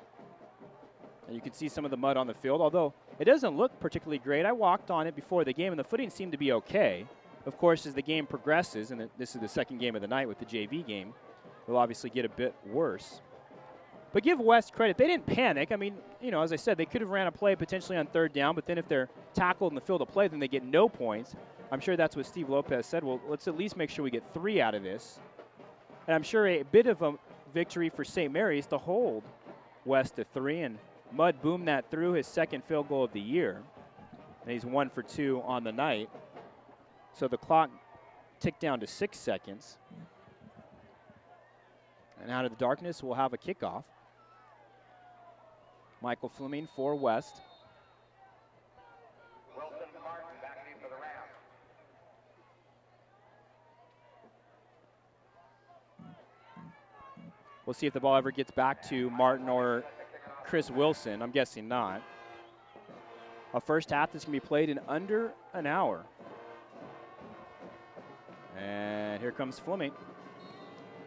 And you can see some of the mud on the field, although it doesn't look particularly great. I walked on it before the game, and the footing seemed to be okay. Of course, as the game progresses, and this is the 2nd game of the night with the JV game, it'll obviously get a bit worse. But give West credit. They didn't panic. I mean, as I said, they could have ran a play potentially on 3rd down, but then if they're tackled in the field of play, then they get no points. I'm sure that's what Steve Lopez said. Well, let's at least make sure we get 3 out of this. And I'm sure a bit of a victory for St. Mary's to hold West to 3, and Mudd boomed that through, his 2nd field goal of the year. And he's 1 for 2 on the night. So the clock ticked down to 6 seconds. And out of the darkness, we'll have a kickoff. Michael Fleming for West. Wilson Martin back in for the Rams. We'll see if the ball ever gets back to Martin or Chris Wilson. I'm guessing not. A first half that's going to be played in under an hour. And here comes Fleming.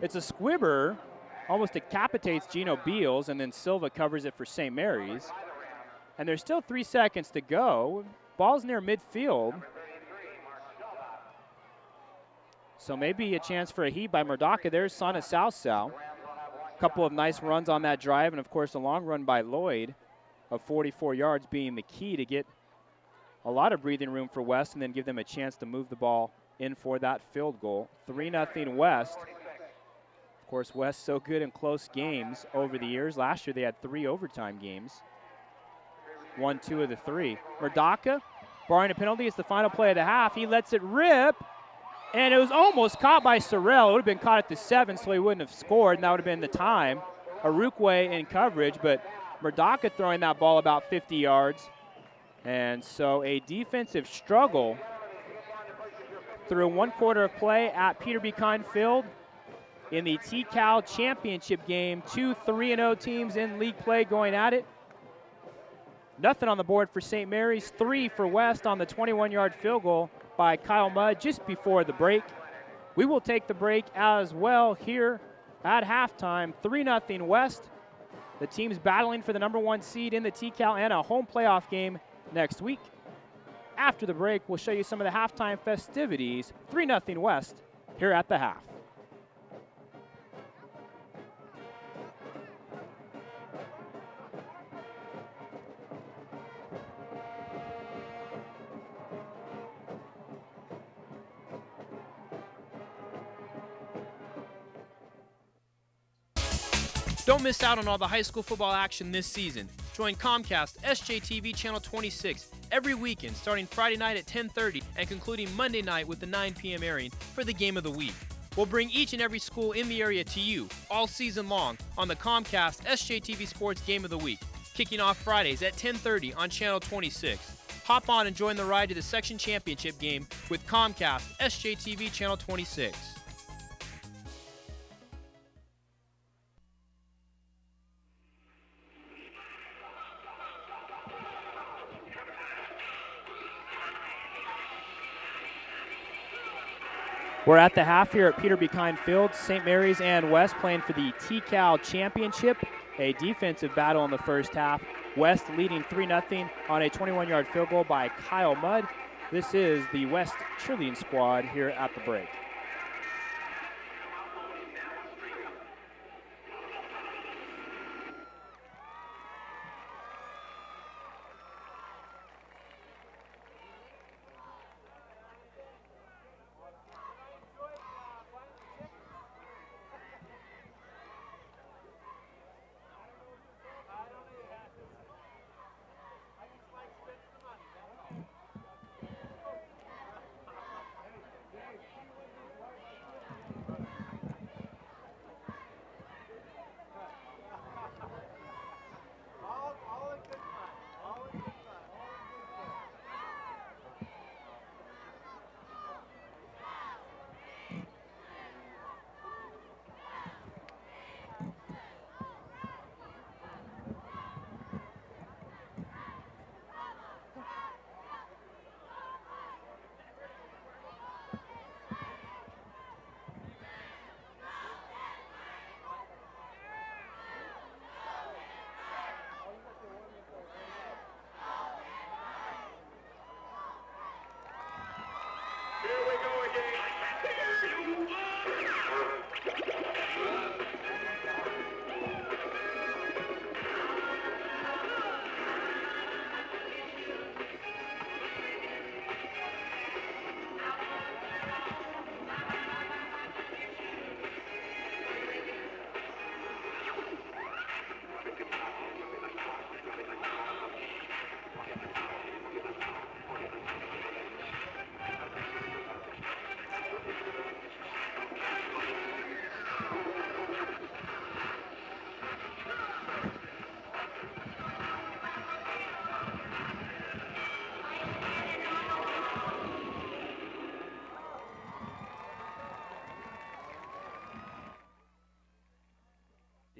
It's a squibber. Almost decapitates Gino Beals, and then Silva covers it for St. Mary's. And there's still 3 seconds to go. Ball's near midfield. So maybe a chance for a heat by Murdaka. There's Sana Southside. A couple of nice runs on that drive, and of course a long run by Lloyd of 44 yards being the key to get a lot of breathing room for West and then give them a chance to move the ball in for that field goal. 3-0 West. Of course, West so good in close games over the years. Last year they had 3 overtime games. Won 2 of the 3. Murdaka, barring a penalty, it's the final play of the half. He lets it rip, and it was almost caught by Sorrell. It would have been caught at the 7, so he wouldn't have scored, and that would have been the time. Arukwe in coverage, but Murdaka throwing that ball about 50 yards. And so a defensive struggle through 1 quarter of play at Peter B. Kine Field in the T-Cal championship game. 2 3-0 teams in league play going at it. Nothing on the board for St. Mary's. 3 for West on the 21-yard field goal by Kyle Mudd just before the break. We will take the break as well here at halftime. 3-0 West. The team's battling for the #1 seed in the T-Cal and a home playoff game next week. After the break, we'll show you some of the halftime festivities. 3-0 West here at the half. Don't miss out on all the high school football action this season. Join Comcast SJTV Channel 26 every weekend starting Friday night at 10:30 and concluding Monday night with the 9 p.m. airing for the game of the week. We'll bring each and every school in the area to you all season long on the Comcast SJTV Sports Game of the Week, kicking off Fridays at 10:30 on Channel 26. Hop on and join the ride to the section championship game with Comcast SJTV Channel 26. We're at the half here at Peter B. Kine Field. St. Mary's and West playing for the T-Cal championship. A defensive battle in the first half. West leading 3-0 on a 21-yard field goal by Kyle Mudd. This is the West cheerleading squad here at the break.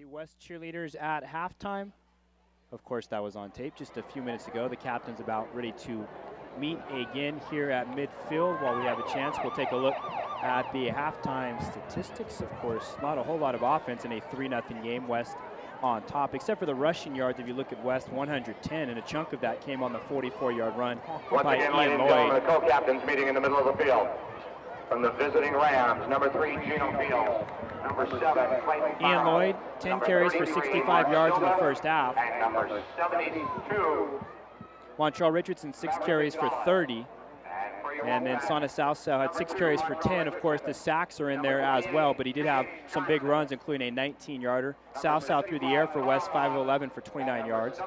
West cheerleaders at halftime. Of course, that was on tape just a few minutes ago. The captain's about ready to meet again here at midfield. While we have a chance, we'll take a look at the halftime statistics. Of course, not a whole lot of offense in a 3-0 game. West on top, except for the rushing yards. If you look at West, 110, and a chunk of that came on the 44-yard run by Ian Lloyd. The co-captains meeting in the middle of the field. From the visiting Rams, number 3, Gino Fields. Number 7, Clayton Ian Lloyd, 10 carries for 65 yards in the first half. And number 72. Montreal Richardson, 6 carries for 30. And for And then Sana Southside had 6 carries for 10. Of course, the sacks are in there as well, but he did have some big runs, including a 19-yarder. Southside through the air for West, 5 of 11 for 29 yards.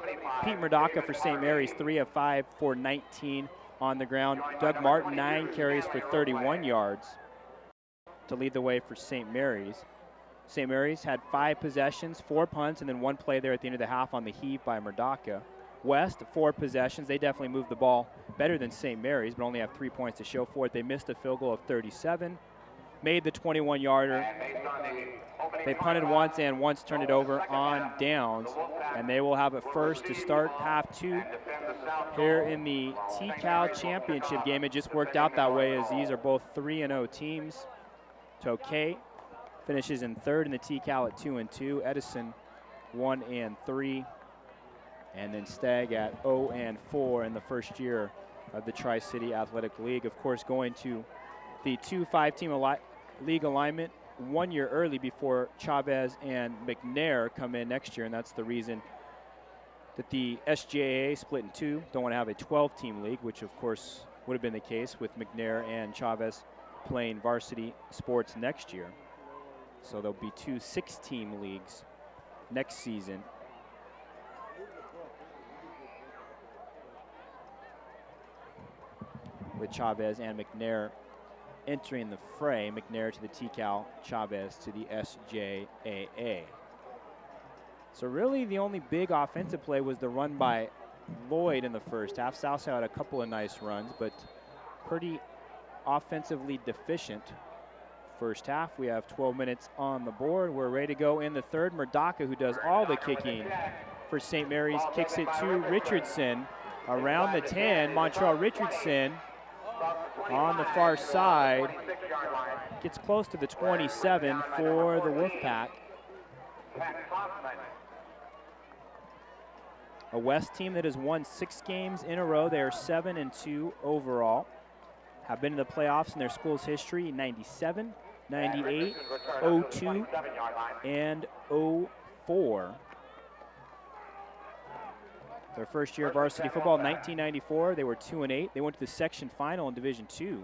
Pete Murdaka for St. Mary's, 3 of 5 for 19 on the ground. Doug Martin, 9 carries for 31 yards to lead the way for St. Mary's. St. Mary's had 5 possessions, 4 punts, and then 1 play there at the end of the half on the heave by Murdaka. West, 4 possessions. They definitely moved the ball better than St. Mary's, but only have 3 points to show for it. They missed a field goal of 37, made the 21-yarder. They punted once and once turned it over on downs, and they will have it first to start half 2 here in the TCAL championship game. It just worked out that way as these are both 3-0 teams. Tokay finishes in 3rd in the TCAL at 2-2. Edison 1-3. And then Stagg at 0-4 in the first year of the Tri-City Athletic League. Of course, going to the 2-5-team league alignment 1 year early before Chavez and McNair come in next year, and that's the reason that the SJAA split in 2. Don't want to have a 12-team league, which of course would have been the case with McNair and Chavez playing varsity sports next year. So there'll be 2 6-team leagues next season. With Chavez and McNair entering the fray. McNair to the TCAL, Chavez to the SJAA. So really the only big offensive play was the run by Lloyd in the first half. Southside had a couple of nice runs, but pretty offensively deficient first half. We have 12 minutes on the board. We're ready to go in the third. Murdaka, who does all the kicking for St. Mary's, kicks it to Richardson around the 10. Montreal Richardson on the far side gets close to the 27 for the Wolfpack. A West team that has won 6 games in a row. They are 7-2 overall. Have been in the playoffs in their school's history: 97, 98, 02, and 04. Their first year of varsity football, 1994, they were 2-8. They went to the section final in Division II.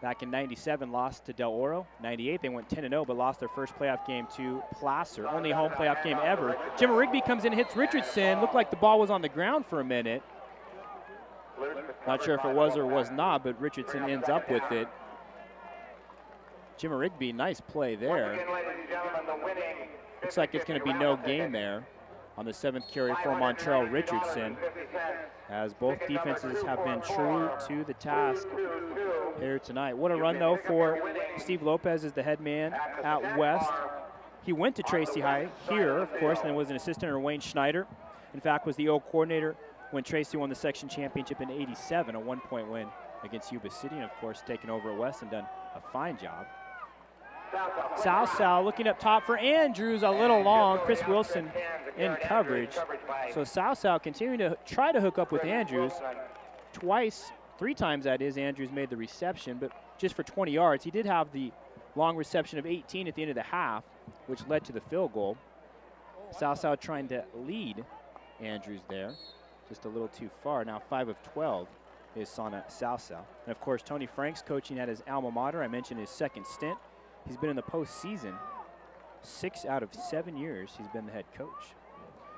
Back in 97, lost to Del Oro. 98, they went 10-0, but lost their first playoff game to Placer. Only home playoff game ever. Jim Rigby comes in and hits Richardson. Looked like the ball was on the ground for a minute. Not sure if it was or was not, but Richardson ends up with it. Jim Rigby, nice play there. Looks like it's going to be no gain there on the 7th carry for Montreal Richardson, as both defenses have been true to the task here tonight. What a run, though, for Steve Lopez as the head man at West. He went to Tracy High here, of course, and then was an assistant under Wayne Schneider. In fact, was the O coordinator when Tracy won the section championship in '87, a 1-point win against Yuba City, and of course taken over at West and done a fine job. Southside looking up top for Andrews, a little long. Chris Wilson in coverage. So Southside continuing to try to hook up with Andrews. 3 times that is, Andrews made the reception, but just for 20 yards. He did have the long reception of 18 at the end of the half, which led to the field goal. Southside trying to lead Andrews there, just a little too far. Now 5 of 12 is Sana Southside. And of course, Tony Franks coaching at his alma mater. I mentioned his second stint. He's been in the postseason 6 out of 7 years he's been the head coach.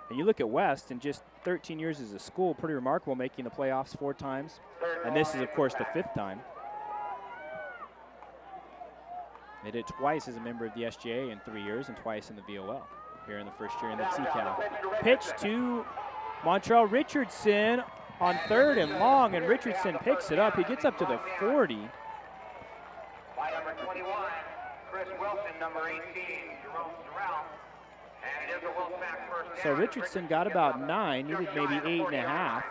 And you look at West, in just 13 years as a school, pretty remarkable, making the playoffs 4 times. And this is, of course, the 5th time. They did it twice as a member of the SJA in 3 years and twice in the VOL here in the first year in the TCAL. Pitch to Montreal Richardson on 3rd and long, and Richardson picks it up. He gets up to the 40. By number 21, Chris Wilson, number 18, Jerome Sorrell. And it is a Wolfpack first down. So Richardson got about 9, needed maybe 8.5.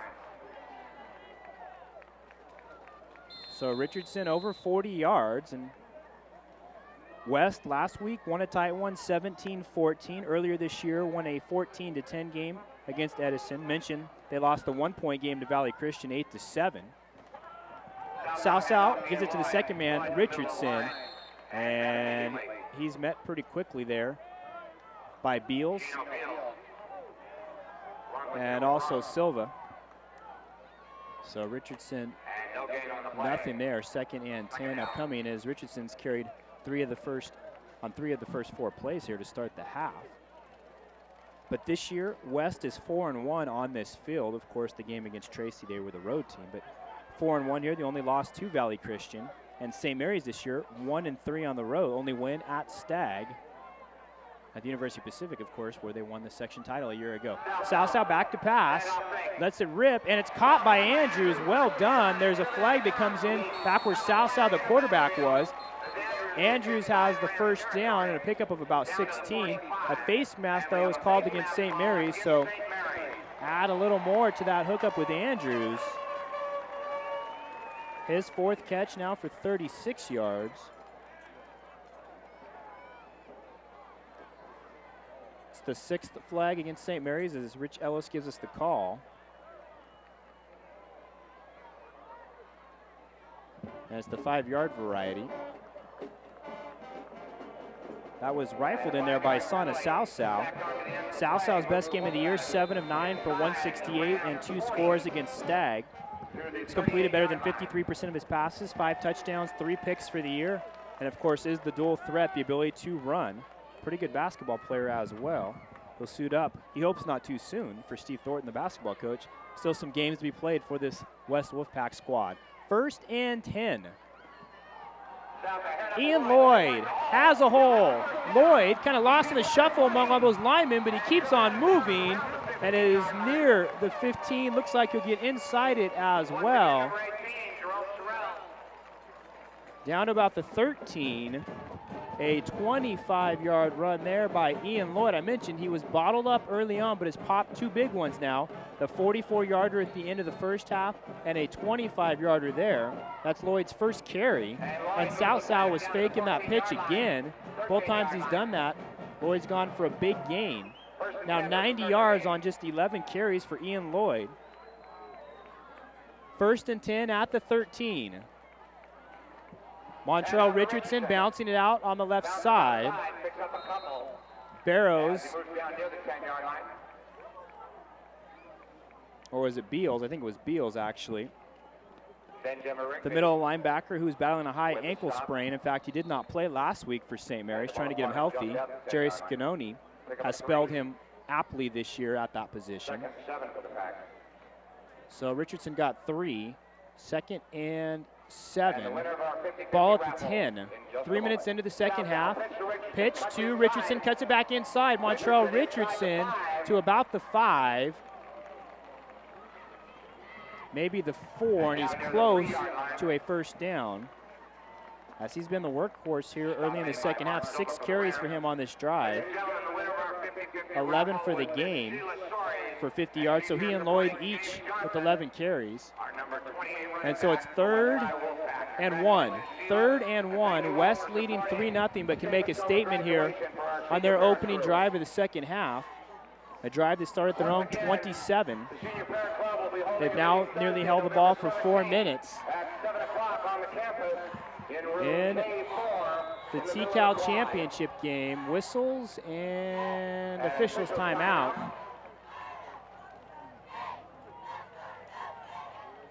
So Richardson over 40 yards, and West last week won a tight one, 17-14. Earlier this year won a 14-10 game against Edison. Mentioned they lost the 1-point game to Valley Christian 8-7. Southside gives it to the second man, Richardson, and he's met pretty quickly there by Beals and also Silva. So Richardson No gain on the play. Nothing there. 2nd and 10 upcoming as Richardson's carried 3 of the first 4 plays here to start the half. But this year, West is 4-1 on this field. Of course, the game against Tracy, they were the road team, but 4-1 here. They only lost to Valley Christian. And St. Mary's this year, 1-3 on the road. Only win at Stagg. At the University of Pacific, of course, where they won the section title a year ago. Southside back to pass, lets it rip, and it's caught by Andrews. Well done. There's a flag that comes in back where Southside, the quarterback, was. Andrews has the first down and a pickup of about 16. A face mask, though, is called against St. Mary's, so add a little more to that hookup with Andrews. His 4th catch now for 36 yards. It's the 6th flag against St. Mary's as Rich Ellis gives us the call. And it's the 5-yard variety. That was rifled in there by Sana Southside. Southside's best game of the year, 7 of 9 for 168 and 2 scores against Stagg. He's completed better than 53% of his passes, 5 touchdowns, 3 picks for the year, and of course is the dual threat, the ability to run. Pretty good basketball player as well. He'll suit up. He hopes not too soon for Steve Thornton, the basketball coach. Still some games to be played for this West Wolfpack squad. 1st and 10. Ian Lloyd has a hole. Lloyd kind of lost in the shuffle among all those linemen, but he keeps on moving and is near the 15. Looks like he'll get inside it as well. Down to about the 13. A 25-yard run there by Ian Lloyd. I mentioned he was bottled up early on, but has popped 2 big ones now. The 44-yarder at the end of the first half and a 25-yarder there. That's Lloyd's first carry. And Southside was faking that pitch again. Both times he's done that, Lloyd's gone for a big gain. Now 90 yards on just 11 carries for Ian Lloyd. 1st and 10 at the 13. Montrell Richardson bouncing it out on the left side. Barrows, or was it Beals? I think it was Beals actually. The middle linebacker who's battling a high ankle sprain. In fact, he did not play last week for St. Mary's, trying to get him healthy. Jerry Scanoni has spelled him aptly this year at that position. So Richardson got 3. 2nd and 7. Ball at the 10. 3 minutes into the second half. Pitch to Richardson, cuts it back inside. Montrell Richardson to about the 5. Maybe the 4, and he's close to a first down. As he's been the workhorse here early in the second half. 6 carries for him on this drive. 11 for the game for 50 yards. So he and Lloyd each with 11 carries. And so it's 3rd and 1. 3rd and 1. West leading 3-0, but can make a statement here on their opening drive of the second half. A drive that started their own 27. They've now nearly held the ball for 4 minutes. In the TCAL championship game, whistles and officials timeout.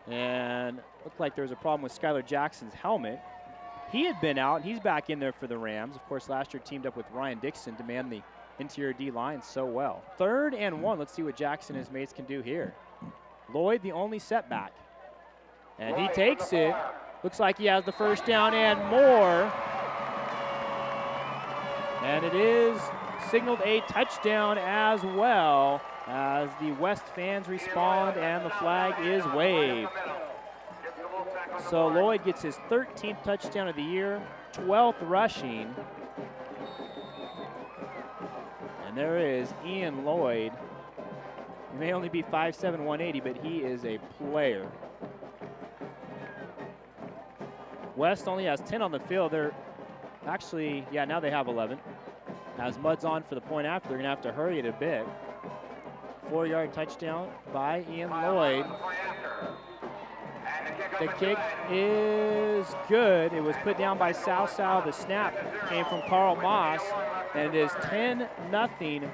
And looked like there was a problem with Skylar Jackson's helmet. He had been out, and he's back in there for the Rams. Of course, last year teamed up with Ryan Dixon to man the interior D-line so well. 3rd and 1. Let's see what Jackson and his mates can do here. Lloyd, the only setback. And he takes it. Looks like he has the first down and more. And it is signaled a touchdown as well, as the West fans respond and the flag is waved. So Lloyd gets his 13th touchdown of the year, 12th rushing. And there is Ian Lloyd. He may only be 5'7", 180, but he is a player. West only has 10 on the field. They're actually, yeah, now they have 11. As Mudd's on for the point after, they're going to have to hurry it a bit. 4-yard touchdown by Ian Lloyd. The kick is good. It was put down by Southside. The snap came from Carl Moss, and it is 10-0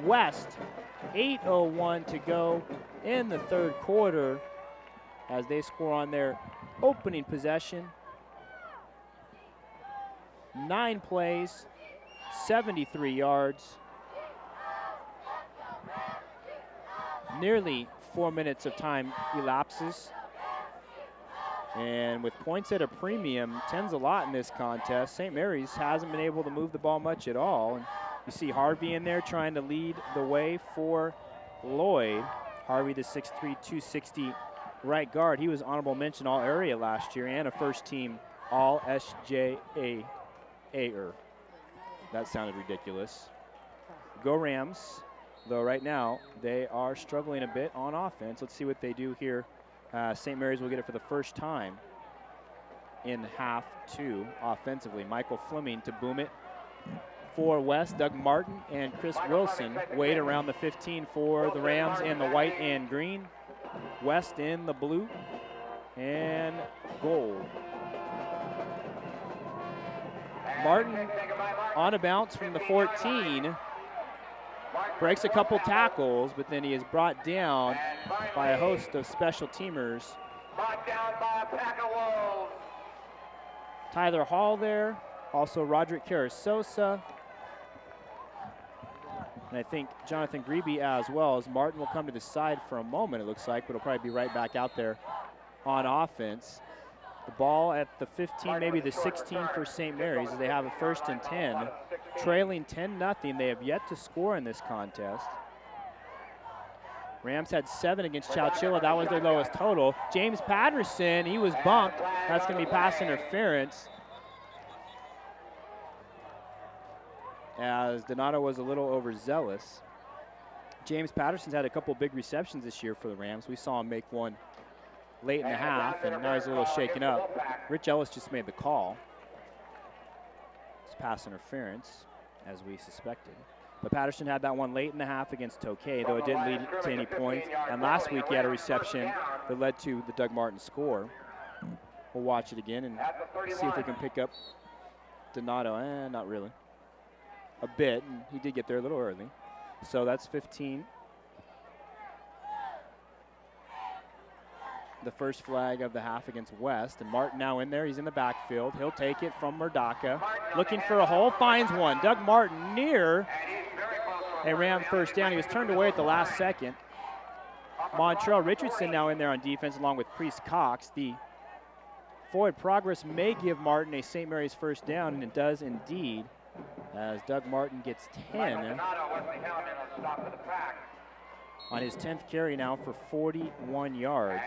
West. 8:01 to go in the third quarter as they score on their opening possession. 9 plays, 73 yards. Nearly 4 minutes of time elapses. And with points at a premium, 10's a lot in this contest. St. Mary's hasn't been able to move the ball much at all. And you see Harvey in there trying to lead the way for Lloyd. Harvey, the 6'3", 260 right guard. He was honorable mention all area last year and a first team all SJA-er. That sounded ridiculous. Go Rams, though right now they are struggling a bit on offense. Let's see what they do here. St. Mary's will get it for the first time in half 2 offensively. Michael Fleming to boom it for West. Doug Martin and Chris Wilson wait around the 15 for the Rams in the white and green. West in the blue and gold. Martin on a bounce from the 14. Breaks a couple tackles, but then he is brought down by a host of special teamers. Brought down by a pack of wolves. Tyler Hall there, also Roderick Carasosa, and I think Jonathan Grebe as well. As Martin will come to the side for a moment, it looks like, but he'll probably be right back out there on offense. The ball at the 15, maybe the 16 for St. Mary's, as they have a 1st and 10. Trailing 10-0. They have yet to score in this contest. Rams had 7 against Chowchilla. That was their lowest total. James Patterson, he was bumped. That's going to be pass interference, as Donato was a little overzealous. James Patterson's had a couple big receptions this year for the Rams. We saw him make one late in the half, and now he's a little shaken up. Rich Ellis just made the call. It's pass interference, as we suspected. But Patterson had that one late in the half against Tokay, though it didn't lead to any points. And last week he had a reception that led to the Doug Martin score. We'll watch it again and see if we can pick up Donato. Not really. A bit, and he did get there a little early. So that's 15. The first flag of the half against West, and Martin now in there. He's in the backfield. He'll take it from Murdaka. Looking for a hole, finds one. Doug Martin near a Ram first down. He was turned away at the last second. Montrell Richardson now in there on defense along with Priest Cox. The forward progress may give Martin a St. Mary's first down, and it does indeed, as Doug Martin gets 10 on his 10th carry now for 41 yards.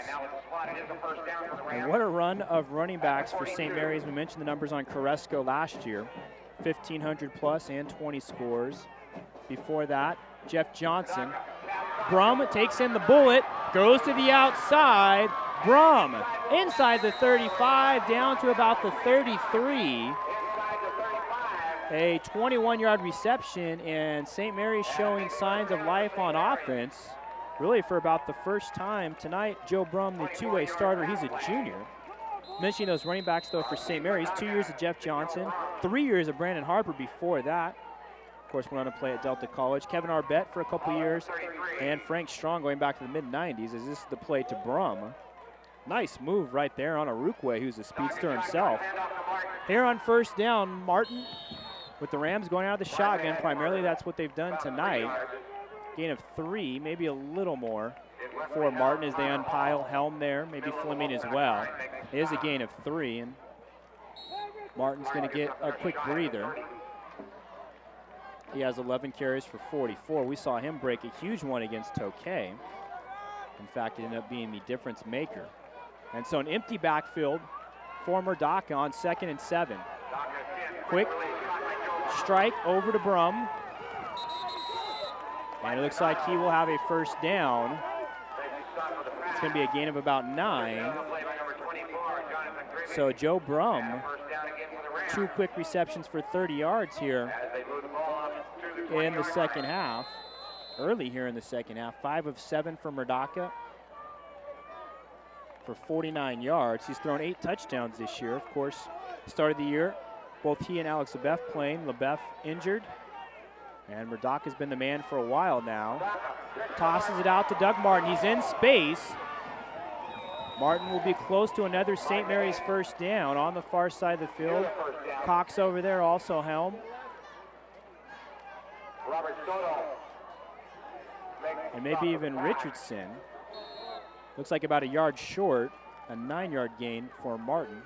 And what a run of running backs for St. Mary's. We mentioned the numbers on Carrasco last year, 1,500 plus and 20 scores. Before that, Jeff Johnson. Brum takes in the bullet, goes to the outside. Brum inside the 35, down to about the 33. A 21-yard reception, and St. Mary's showing signs of life on offense. Really for about the first time tonight. Joe Brum, the two-way starter, he's a junior. Mentioning those running backs, though, for St. Mary's, 2 years of Jeff Johnson, 3 years of Brandon Harper before that. Of course, went on to play at Delta College. Kevin Arbett for a couple years, and Frank Strong going back to the mid-90s. As this is the play to Brum. Nice move right there on Arukwe, who's a speedster himself. Here on first down, Martin with the Rams going out of the shotgun. Primarily that's what they've done tonight. Gain of 3, maybe a little more for Martin as they unpile Helm there, maybe Fleming as well. It is a gain of 3, and Martin's going to get a quick breather. He has 11 carries for 44. We saw him break a huge one against Tokay. In fact, it ended up being the difference maker. And so an empty backfield for Murdaka on 2nd and 7. Quick strike over to Brum. And it looks like he will have a first down. It's going to be a gain of about 9. So Joe Brum, 2 quick receptions for 30 yards here in the second half. Early here in the second half. 5 of 7 for Murdaka for 49 yards. He's thrown 8 touchdowns this year. Of course, started the year, both he and Alex LeBeff playing. LeBeff injured. And Murdaka's been the man for a while now. Tosses it out to Doug Martin. He's in space. Martin will be close to another St. Mary's first down on the far side of the field. Cox over there, also Helm. Robert Soto. And maybe even Richardson. Looks like about a yard short, a 9-yard gain for Martin,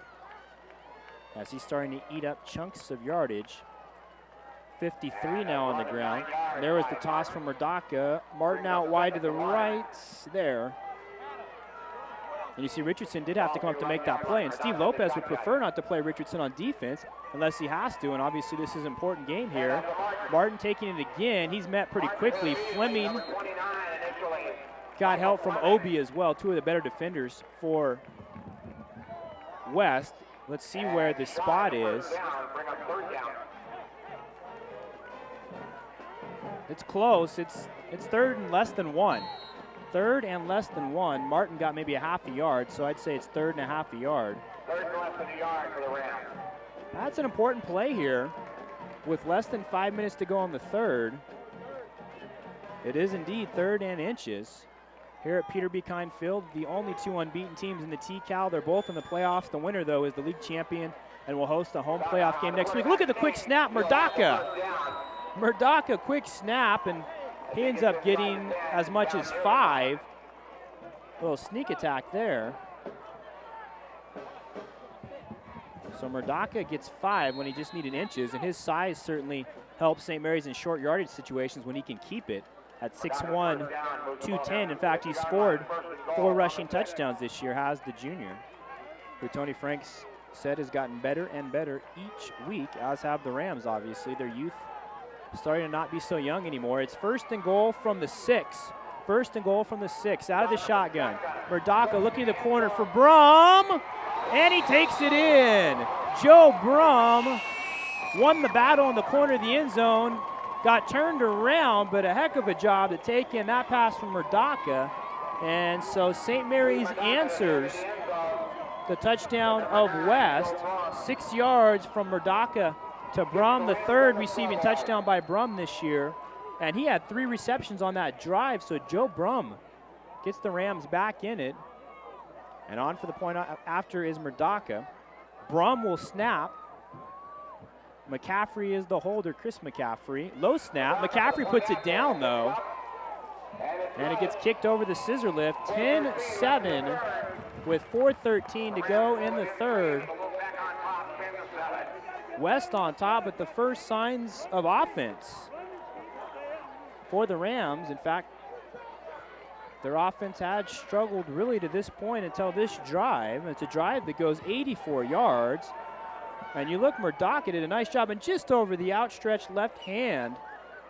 as he's starting to eat up chunks of yardage. 53 now on the ground. There was the toss from Murdaka. Martin out wide to the right there. And you see Richardson did have to come up to make that play, and Steve Lopez would prefer not to play Richardson on defense unless he has to, and obviously this is an important game here. Martin taking it again. He's met pretty quickly. Fleming got help from Obi as well, two of the better defenders for West. Let's see where the spot is. It's close. It's third and less than one. Third and less than one. Martin got maybe a half a yard, so I'd say it's third and a half a yard. Third and less than a yard for the Rams. That's an important play here with less than 5 minutes to go on the third. It is indeed third and inches here at Peter B. Kine Field. The only two unbeaten teams in the T-Cal. They're both in the playoffs. The winner, though, is the league champion and will host a home playoff game next week. Look at the quick snap, Murdaka. Murdaka, quick snap, and he ends up getting as much as 5. A little sneak attack there. So Murdaka gets 5 when he just needed inches, and his size certainly helps St. Mary's in short yardage situations when he can keep it at 6'1", 210. In fact, he scored 4 rushing touchdowns this year, has the junior, who Tony Franks said has gotten better and better each week, as have the Rams, obviously. Their youth starting to not be so young anymore. It's first and goal from the 6. First and goal from the 6, out of the shotgun. Murdaka looking in the corner for Brum, and he takes it in. Joe Brum won the battle in the corner of the end zone, got turned around, but a heck of a job to take in that pass from Murdaka. And so St. Mary's answers the touchdown of West. 6 yards from Murdaka to Brum, the third receiving touchdown by Brum this year. And he had 3 receptions on that drive, so Joe Brum gets the Rams back in it. And on for the point after is Murdaka. Brum will snap. McCaffrey is the holder, Chris McCaffrey. Low snap. McCaffrey puts it down, though. And it gets kicked over the scissor lift. 10-7 with 4:13 to go in the third. West on top with the first signs of offense for the Rams. In fact, their offense had struggled really to this point until this drive. It's a drive that goes 84 yards. And you look, Murdaka did a nice job, and just over the outstretched left hand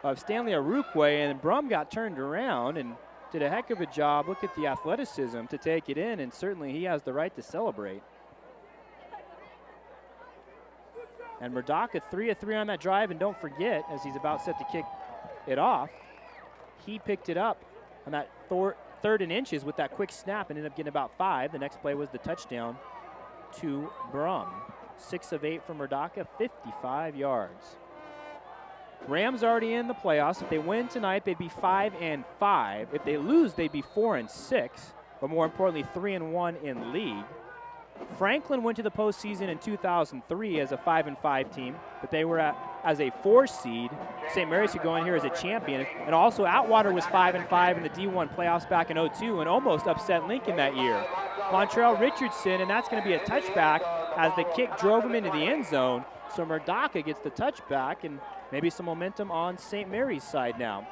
of Stanley Arukwe, and Brum got turned around and did a heck of a job. Look at the athleticism to take it in, and certainly he has the right to celebrate. And Murdaka 3 of 3 on that drive, and don't forget, as he's about set to kick it off, he picked it up on that third and inches with that quick snap and ended up getting about 5. The next play was the touchdown to Brum. 6 of 8 from Murdaka, 55 yards. Rams already in the playoffs. If they win tonight, they'd be 5-5. If they lose, they'd be 4-6, but more importantly, 3-1 in league. Franklin went to the postseason in 2003 as a 5-5 team, but they were as a 4 seed. St. Mary's could go in here as a champion. And also Atwater was 5-5 in the D1 playoffs back in 2002 and almost upset Lincoln that year. Montrell Richardson, and that's going to be a touchback as the kick drove him into the end zone. So Murdaka gets the touchback and maybe some momentum on St. Mary's side now.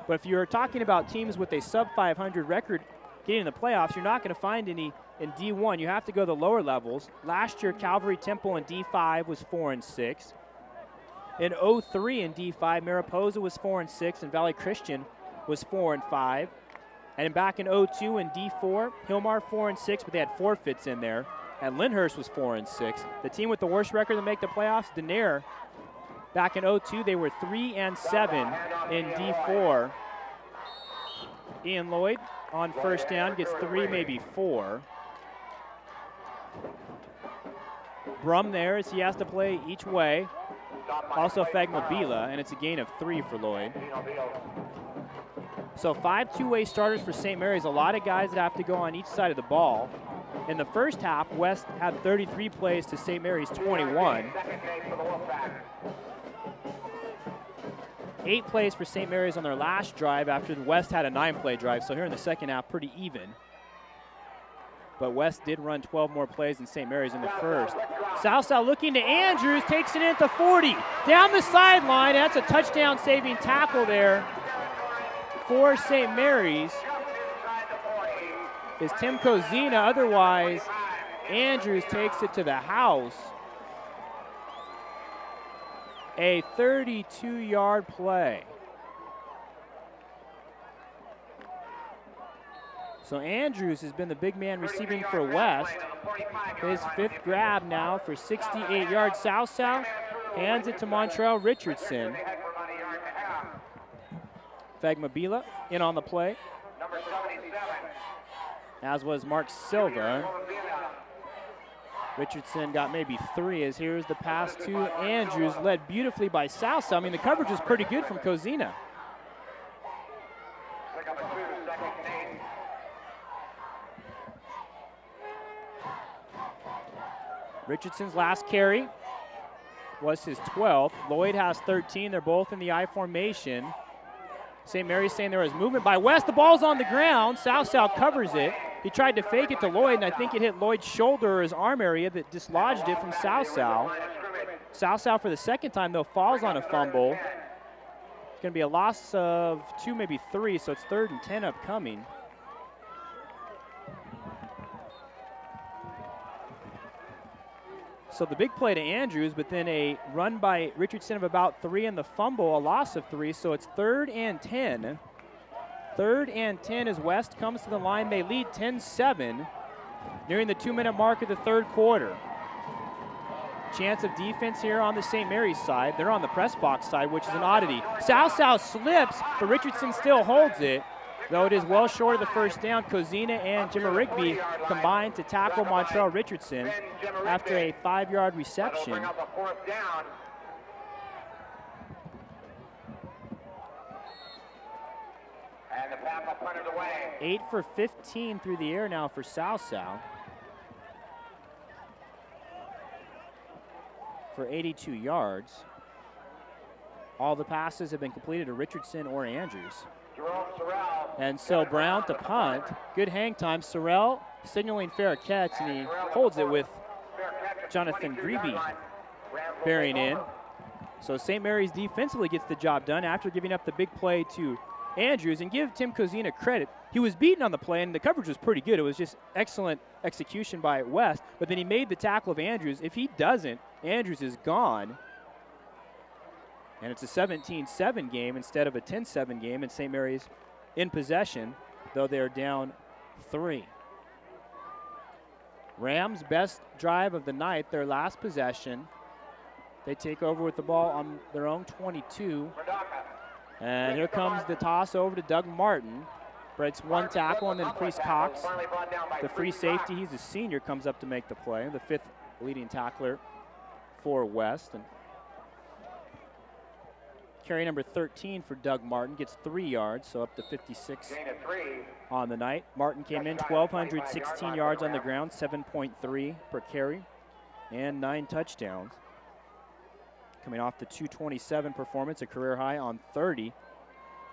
But if you're talking about teams with a sub-500 record getting in the playoffs, you're not going to find any in D1. You have to go to the lower levels. Last year, Calvary Temple in D5 was 4-6. In 03 in D5, Mariposa was 4-6, and Valley Christian was 4-5. And back in 02 in D4, Hillmar 4-6, but they had forfeits in there. And Lyndhurst was 4-6. The team with the worst record to make the playoffs, Denair, back in 02, they were 3-7 in D4. Ian Lloyd on first down gets 3, maybe 4. Brum there as he has to play each way. Also Fagmobila, and it's a gain of 3 for Lloyd. So 5 two-way starters for St. Mary's. A lot of guys that have to go on each side of the ball. In the first half, West had 33 plays to St. Mary's 21. 8 plays for St. Mary's on their last drive after the West had a 9-play drive. So here in the second half, pretty even. But West did run 12 more plays than St. Mary's in the first. Southside looking to Andrews, takes it in at the 40. Down the sideline, that's a touchdown-saving tackle there for St. Mary's. Is Tim Kozina. Otherwise, Andrews takes it to the house. A 32-yard play. So Andrews has been the big man receiving for West. His 5th grab now for 68 yards. South hands it to Montrell Richardson. Fagmabila in on the play, as was Mark Silva. Richardson got maybe 3 as here's the pass to Andrews, led beautifully by Southside. I mean, the coverage was pretty good from Kozina. Richardson's last carry was his 12th. Lloyd has 13. They're both in the I formation. St. Mary's saying there was movement by West. The ball's on the ground. Southside covers it. He tried to fake it to Lloyd, and I think it hit Lloyd's shoulder or his arm area that dislodged it from Southside. Southside for the second time, though, falls on a fumble. It's going to be a loss of 2, maybe 3, so it's 3rd and 10 upcoming. So the big play to Andrews, but then a run by Richardson of about 3 and the fumble, a loss of 3. So it's 3rd and 10. 3rd and 10 as West comes to the line. They lead 10-7, nearing the 2-minute mark of the 3rd quarter. Chance of defense here on the St. Mary's side. They're on the press box side, which is an oddity. South slips, but Richardson still holds it. Though it is well short of the first down, Kozina and Jimmer Rigby combined to tackle Montrell Richardson after a 5-yard reception. And the Papa punted away. 8 for 15 through the air now for Southside for 82 yards. All the passes have been completed to Richardson or Andrews. And so Brown to punt. Good hang time. Sorrell signaling fair catch, and he holds it with Jonathan Grebe bearing in. So St. Mary's defensively gets the job done after giving up the big play to Andrews. And give Tim Kozina credit. He was beaten on the play, and the coverage was pretty good. It was just excellent execution by West. But then he made the tackle of Andrews. If he doesn't, Andrews is gone. And it's a 17-7 game instead of a 10-7 game, and St. Mary's in possession, though they're down 3. Rams' best drive of the night, their last possession. They take over with the ball on their own 22. And here comes the toss over to Doug Martin. Breaks 1 tackle, and then Priest Cox, the free safety, he's a senior, comes up to make the play. The 5th leading tackler for West. And carry number 13 for Doug Martin gets 3 yards, so up to 56 on the night. Martin came in 1,216 yards on the ground, 7.3 per carry, and 9 touchdowns. Coming off the 227 performance, a career high on 30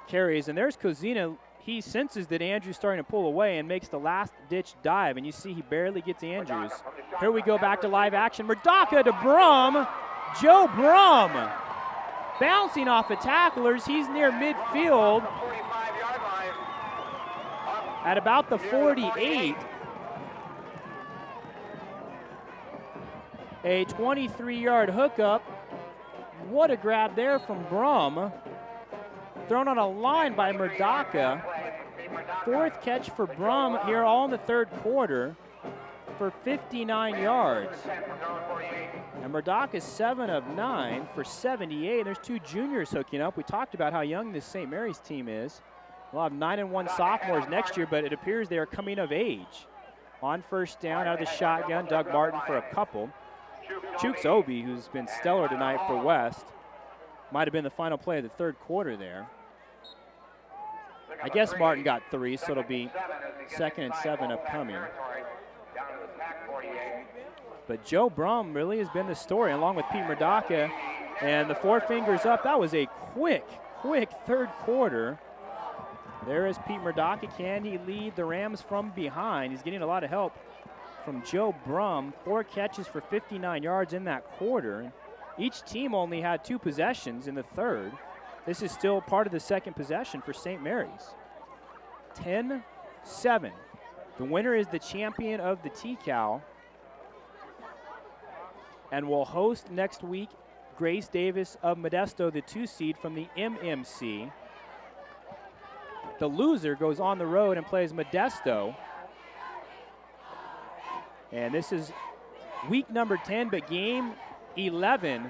carries. And there's Kozina. He senses that Andrews starting to pull away and makes the last-ditch dive, and you see he barely gets Andrews. Here we go back to live action. Murdaka to Brum. Joe Brum. Bouncing off of tacklers, he's near midfield at about the 48. A 23-yard hookup. What a grab there from Brum. Thrown on a line by Murdaka. 4th catch for Brum here all in the 3rd quarter for 59 yards. And Murdaka is 7 of 9 for 78. There's 2 juniors hooking up. We talked about how young this St. Mary's team is. We'll have 9-1 sophomores next year, but it appears they are coming of age. On first down, out of the shotgun, Doug Martin for a couple. Chooks Obi, who's been stellar tonight for West, might have been the final play of the 3rd quarter there. I guess Martin got 3, so it'll be 2nd and 7 upcoming. Down to the tack 48. But Joe Brum really has been the story, along with Pete Murdaka. And the 4 fingers up, that was a quick third quarter. There is Pete Murdaka. Can he lead the Rams from behind? He's getting a lot of help from Joe Brum. 4 catches for 59 yards in that quarter. Each team only had 2 possessions in the third. This is still part of the second possession for St. Mary's. 10-7. The winner is the champion of the TCAL and will host next week Grace Davis of Modesto, the 2 seed from the MMC. The loser goes on the road and plays Modesto. And this is week number 10, but game 11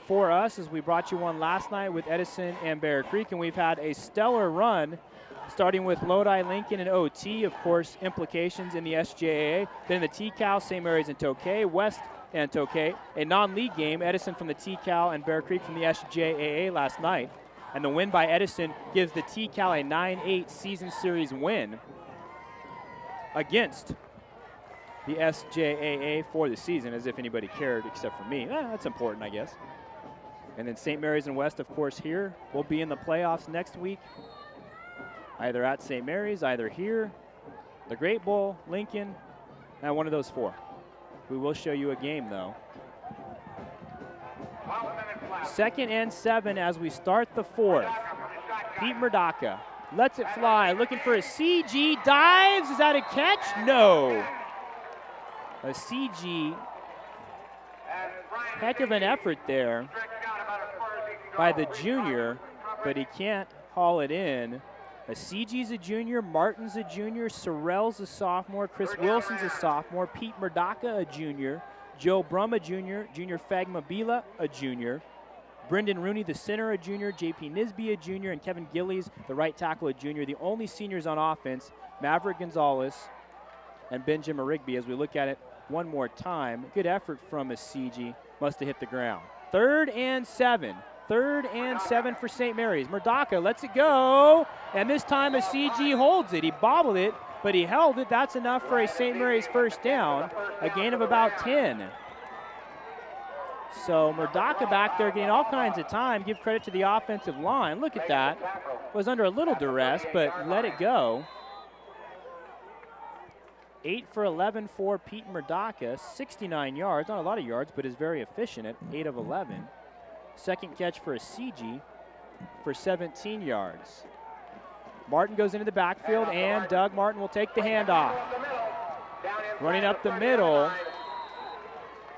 for us, as we brought you one last night with Edison and Bear Creek, and we've had a stellar run, starting with Lodi, Lincoln, and OT, of course, implications in the SJAA. Then the TCAL, St. Mary's and Tokay, West and Tokay. A non-league game, Edison from the TCAL and Bear Creek from the SJAA last night. And the win by Edison gives the TCAL a 9-8 season series win against the SJAA for the season, as if anybody cared except for me. That's important, I guess. And then St. Mary's and West, of course, here. We'll be in the playoffs next week, either at St. Mary's, either here, the Great Bowl, Lincoln, and one of those 4. We will show you a game, though. 2nd and 7 as we start the 4th. Pete Murdaka lets it fly, looking for a CG, dives. Is that a catch? No. A CG, heck of an effort there by the junior, but he can't haul it in. A CG's a junior, Martin's a junior, Sorrell's a sophomore, Chris Wilson's a sophomore, Pete Murdaka a junior, Joe Brum a junior, Junior Fagmabila a junior, Brendan Rooney, the center, a junior, JP Nisby a junior, and Kevin Gillies, the right tackle, a junior. The only seniors on offense, Maverick Gonzalez and Benjamin Rigby. As we look at it one more time, good effort from a CG, must have hit the ground. 3rd and 7. 3rd and 7 for St. Mary's. Murdaka lets it go, and this time a CG holds it. He bobbled it, but he held it. That's enough for a St. Mary's first down, a gain of about 10. So Murdaka back there getting all kinds of time. Give credit to the offensive line. Look at that. Was under a little duress, but let it go. 8 for 11 for Pete Murdaka. 69 yards, not a lot of yards, but is very efficient at 8 of 11. Second catch for a CG for 17 yards. Martin goes into the backfield, and Doug Martin will take the handoff. Running up the middle,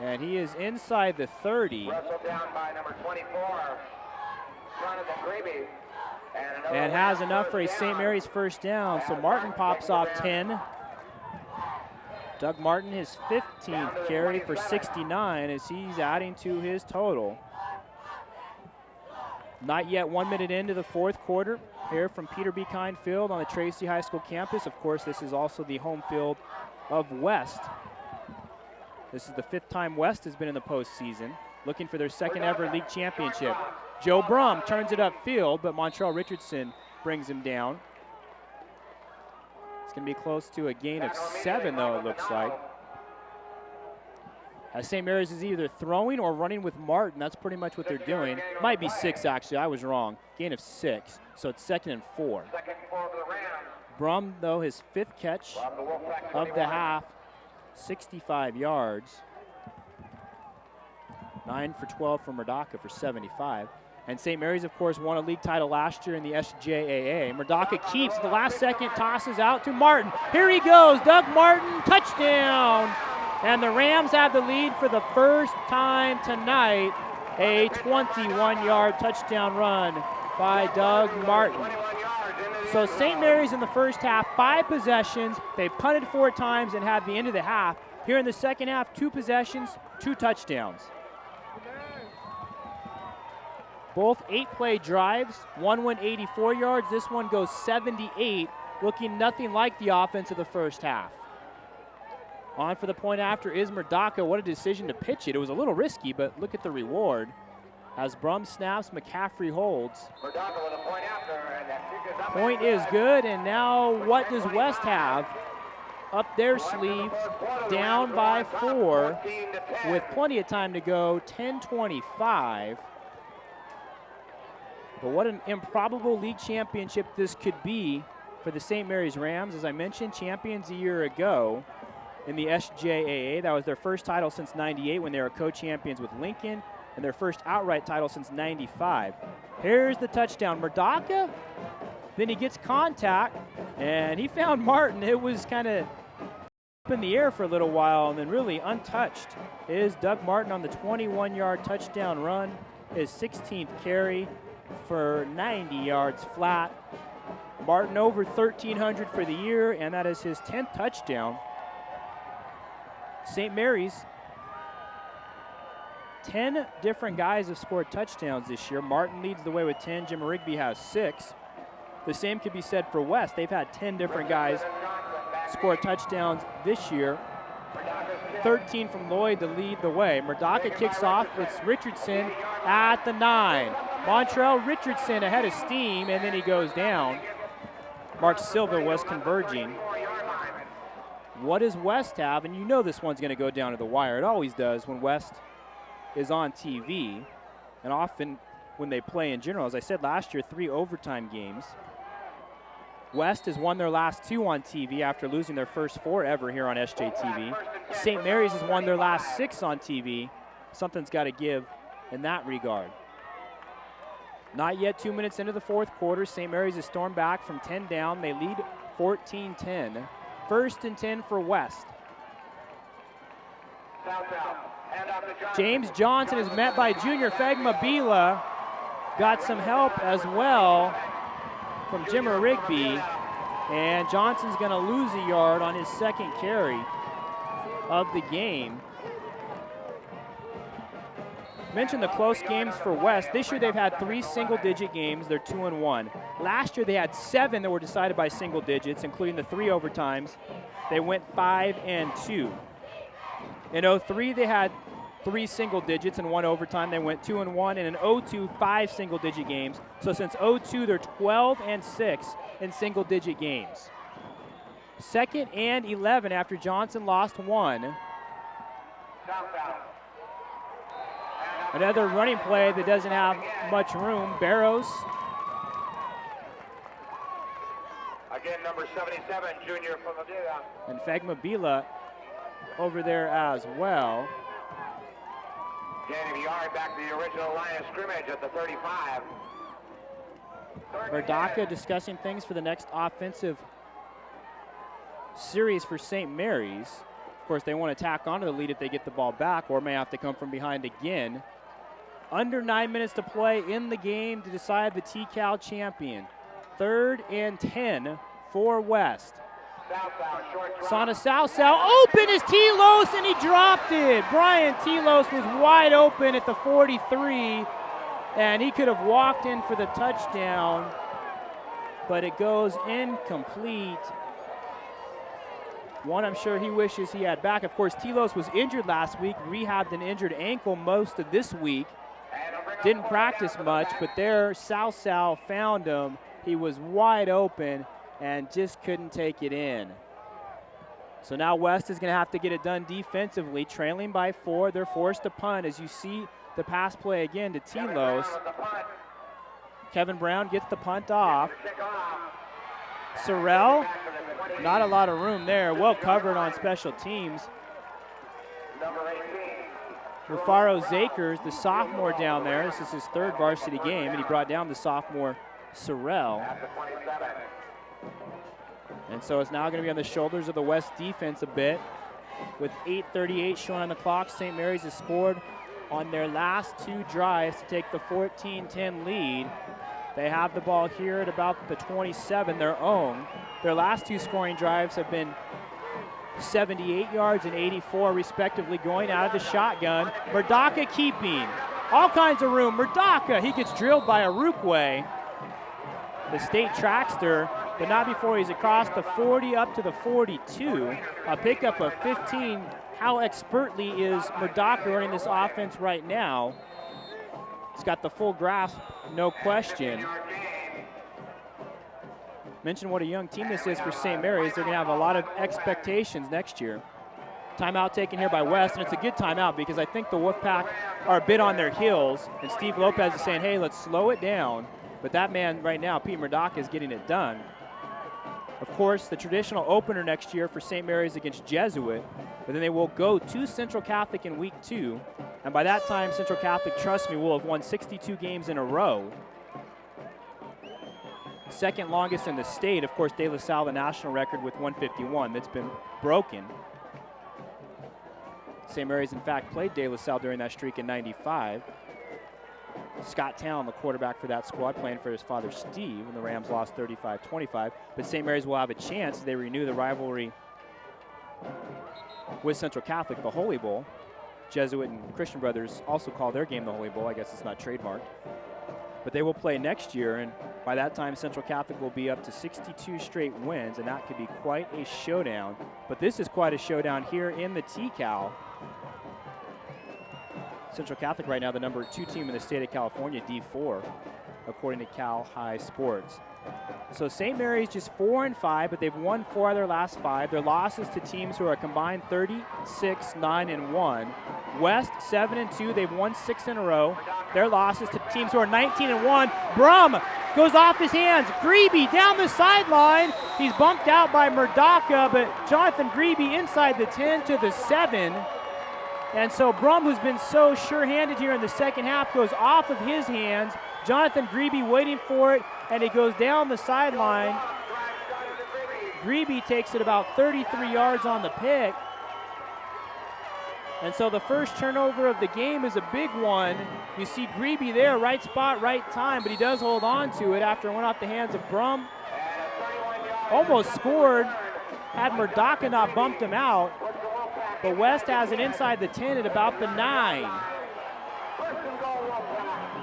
and he is inside the 30. Wrestled down by number 24, Jonathan Grebe. And has enough for a St. Mary's first down, so Martin pops off 10. Doug Martin, his 15th carry for 69 as he's adding to his total. Not yet 1 minute into the 4th quarter here from Peter B. Kine Field on the Tracy High School campus. Of course, this is also the home field of West. This is the 5th time West has been in the postseason, looking for their 2nd ever league championship. Joe Brum turns it upfield, but Montreal Richardson brings him down. It's going to be close to a gain of 7, though, it looks like. St. Mary's is either throwing or running with Martin. That's pretty much what they're doing. Might be 6, actually. I was wrong. Gain of 6, so it's 2nd and 4. Brum, though, his 5th catch of the half, 65 yards. 9 for 12 for Murdaka for 75. And St. Mary's, of course, won a league title last year in the SJAA. Murdaka keeps the last second, tosses out to Martin. Here he goes, Doug Martin, touchdown. And the Rams have the lead for the first time tonight. A 21-yard touchdown run by Doug Martin. So St. Mary's in the first half, 5 possessions. They punted 4 times and had the end of the half. Here in the second half, 2 possessions, 2 touchdowns. Both 8-play drives. One went 84 yards. This one goes 78, looking nothing like the offense of the first half. On for the point after is Murdaka. What a decision to pitch it. It was a little risky, but look at the reward. As Brum snaps, McCaffrey holds. Murdaka with a point after, and that kick is up. Point is good, and now what does West have? Up their sleeve, down by 4, with plenty of time to go, 10:25. But what an improbable league championship this could be for the St. Mary's Rams. As I mentioned, champions a year ago in the SJAA. That was their first title since '98 when they were co-champions with Lincoln, and their first outright title since '95. Here's the touchdown. Murdaka, then he gets contact, and he found Martin. It was kind of up in the air for a little while, and then really untouched is Doug Martin on the 21-yard touchdown run, his 16th carry for 90 yards flat. Martin over 1,300 for the year, and that is his 10th touchdown. St. Mary's, 10 different guys have scored touchdowns this year. Martin leads the way with 10. Jim Rigby has 6. The same could be said for West. They've had 10 different guys score touchdowns this year. 13 from Lloyd to lead the way. Murdaka kicks off. It's Richardson at the 9. Montrell Richardson ahead of steam, and then he goes down. Mark Silva was converging. What does West have? And you know this one's going to go down to the wire. It always does when West is on TV, and often when they play in general. As I said last year, 3 overtime games. West has won their last 2 on TV after losing their first 4 ever here on SJTV. St. Mary's has won their last 6 on TV. Something's got to give in that regard. Not yet 2 minutes into the fourth quarter. St. Mary's has stormed back from 10 down. They lead 14-10. 1st and 10 for West. James Johnson is met by junior Fegma Bila. Got some help as well from Jimmer Rigby. And Johnson's going to lose a yard on his 2nd carry of the game. Mentioned the close games for West. This year they've had 3 single-digit games. They're 2-1. Last year they had 7 that were decided by single digits, including the 3 overtimes. They went 5-2. In 03 they had 3 single digits and 1 overtime. They went 2-1, and in 02 5 single-digit games. So since 02 they're 12-6 in single-digit games. 2nd and 11 after Johnson lost 1. Another running play that doesn't have much room. Barrows. Again, number 77, junior from Madeira. And Fegma Bila over there as well. Gaining a yard back to the original line of scrimmage at the 35. Murdaka discussing things for the next offensive series for St. Mary's. Of course, they want to tack onto the lead if they get the ball back, or may have to come from behind again. Under 9 minutes to play in the game to decide the TCAL champion. 3rd and 10 for West. Sana Salsal open is Telos, and he dropped it. Brian Telos was wide open at the 43, and he could have walked in for the touchdown, but it goes incomplete. One I'm sure he wishes he had back. Of course, Telos was injured last week, rehabbed an injured ankle most of this week. Didn't practice much, but there Salsal found him. He was wide open and just couldn't take it in. So now West is going to have to get it done defensively. Trailing by 4, they're forced to punt. As you see the pass play again to Telos. Kevin Brown gets the punt off. Sorrell, not a lot of room there. Well covered on special teams. Rufaro Zakers, the sophomore down there. This is his 3rd varsity game, and he brought down the sophomore Sorrell. And so it's now going to be on the shoulders of the West defense a bit. With 8:38 showing on the clock, St. Mary's has scored on their last 2 drives to take the 14-10 lead. They have the ball here at about the 27, their own. Their last 2 scoring drives have been 78 yards and 84 respectively, going out of the shotgun. Murdaka keeping. All kinds of room. Murdaka, he gets drilled by Arukwe, the state trackster, but not before he's across the 40 up to the 42. A pickup of 15. How expertly is Murdaka running this offense right now? He's got the full grasp, no question. Mentioned what a young team this is for St. Mary's. They're going to have a lot of expectations next year. Timeout taken here by West, and it's a good timeout because I think the Wolfpack are a bit on their heels, and Steve Lopez is saying, hey, let's slow it down. But that man right now, Pete Murdocca, is getting it done. Of course, the traditional opener next year for St. Mary's against Jesuit, but then they will go to Central Catholic in week 2. And by that time, Central Catholic, trust me, will have won 62 games in a row. Second longest in the state. Of course, De La Salle, the national record with 151. That's been broken. St. Mary's, in fact, played De La Salle during that streak in '95. Scott Town, the quarterback for that squad, playing for his father, Steve, and the Rams lost 35-25. But St. Mary's will have a chance as they renew the rivalry with Central Catholic, the Holy Bowl. Jesuit and Christian Brothers also call their game the Holy Bowl. I guess it's not trademarked. But they will play next year, and by that time, Central Catholic will be up to 62 straight wins, and that could be quite a showdown. But this is quite a showdown here in the T-Cal. Central Catholic right now the number 2 team in the state of California, D4, according to Cal High Sports. So St. Mary's just 4-5, but they've won 4 of their last 5. Their losses to teams who are combined 36-9-1. West 7-2. They've won 6 in a row. Their losses to teams who are 19-1. Brum goes off his hands. Grebe down the sideline. He's bumped out by Murdocca, but Jonathan Grebe inside the 10 to the 7. And so Brum, who's been so sure-handed here in the second half, goes off of his hands. Jonathan Grebe waiting for it, and he goes down the sideline. Grebe takes it about 33 yards on the pick. And so the first turnover of the game is a big one. You see Grebe there, right spot, right time, but he does hold on to it after it went off the hands of Brum. Almost scored had Murdocca not bumped him out. But West has it inside the 10 at about the 9.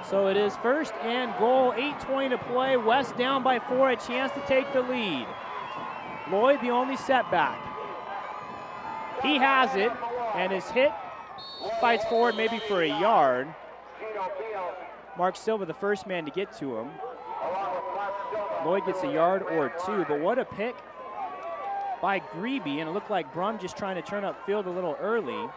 So it is first and goal, 8:20 to play. West down by 4, a chance to take the lead. Lloyd, the only setback. He has it and is hit. Fights forward maybe for a yard. Mark Silva, the first man to get to him. Lloyd gets a yard or 2, but what a pick by Grebe, and it looked like Brum just trying to turn up field a little early.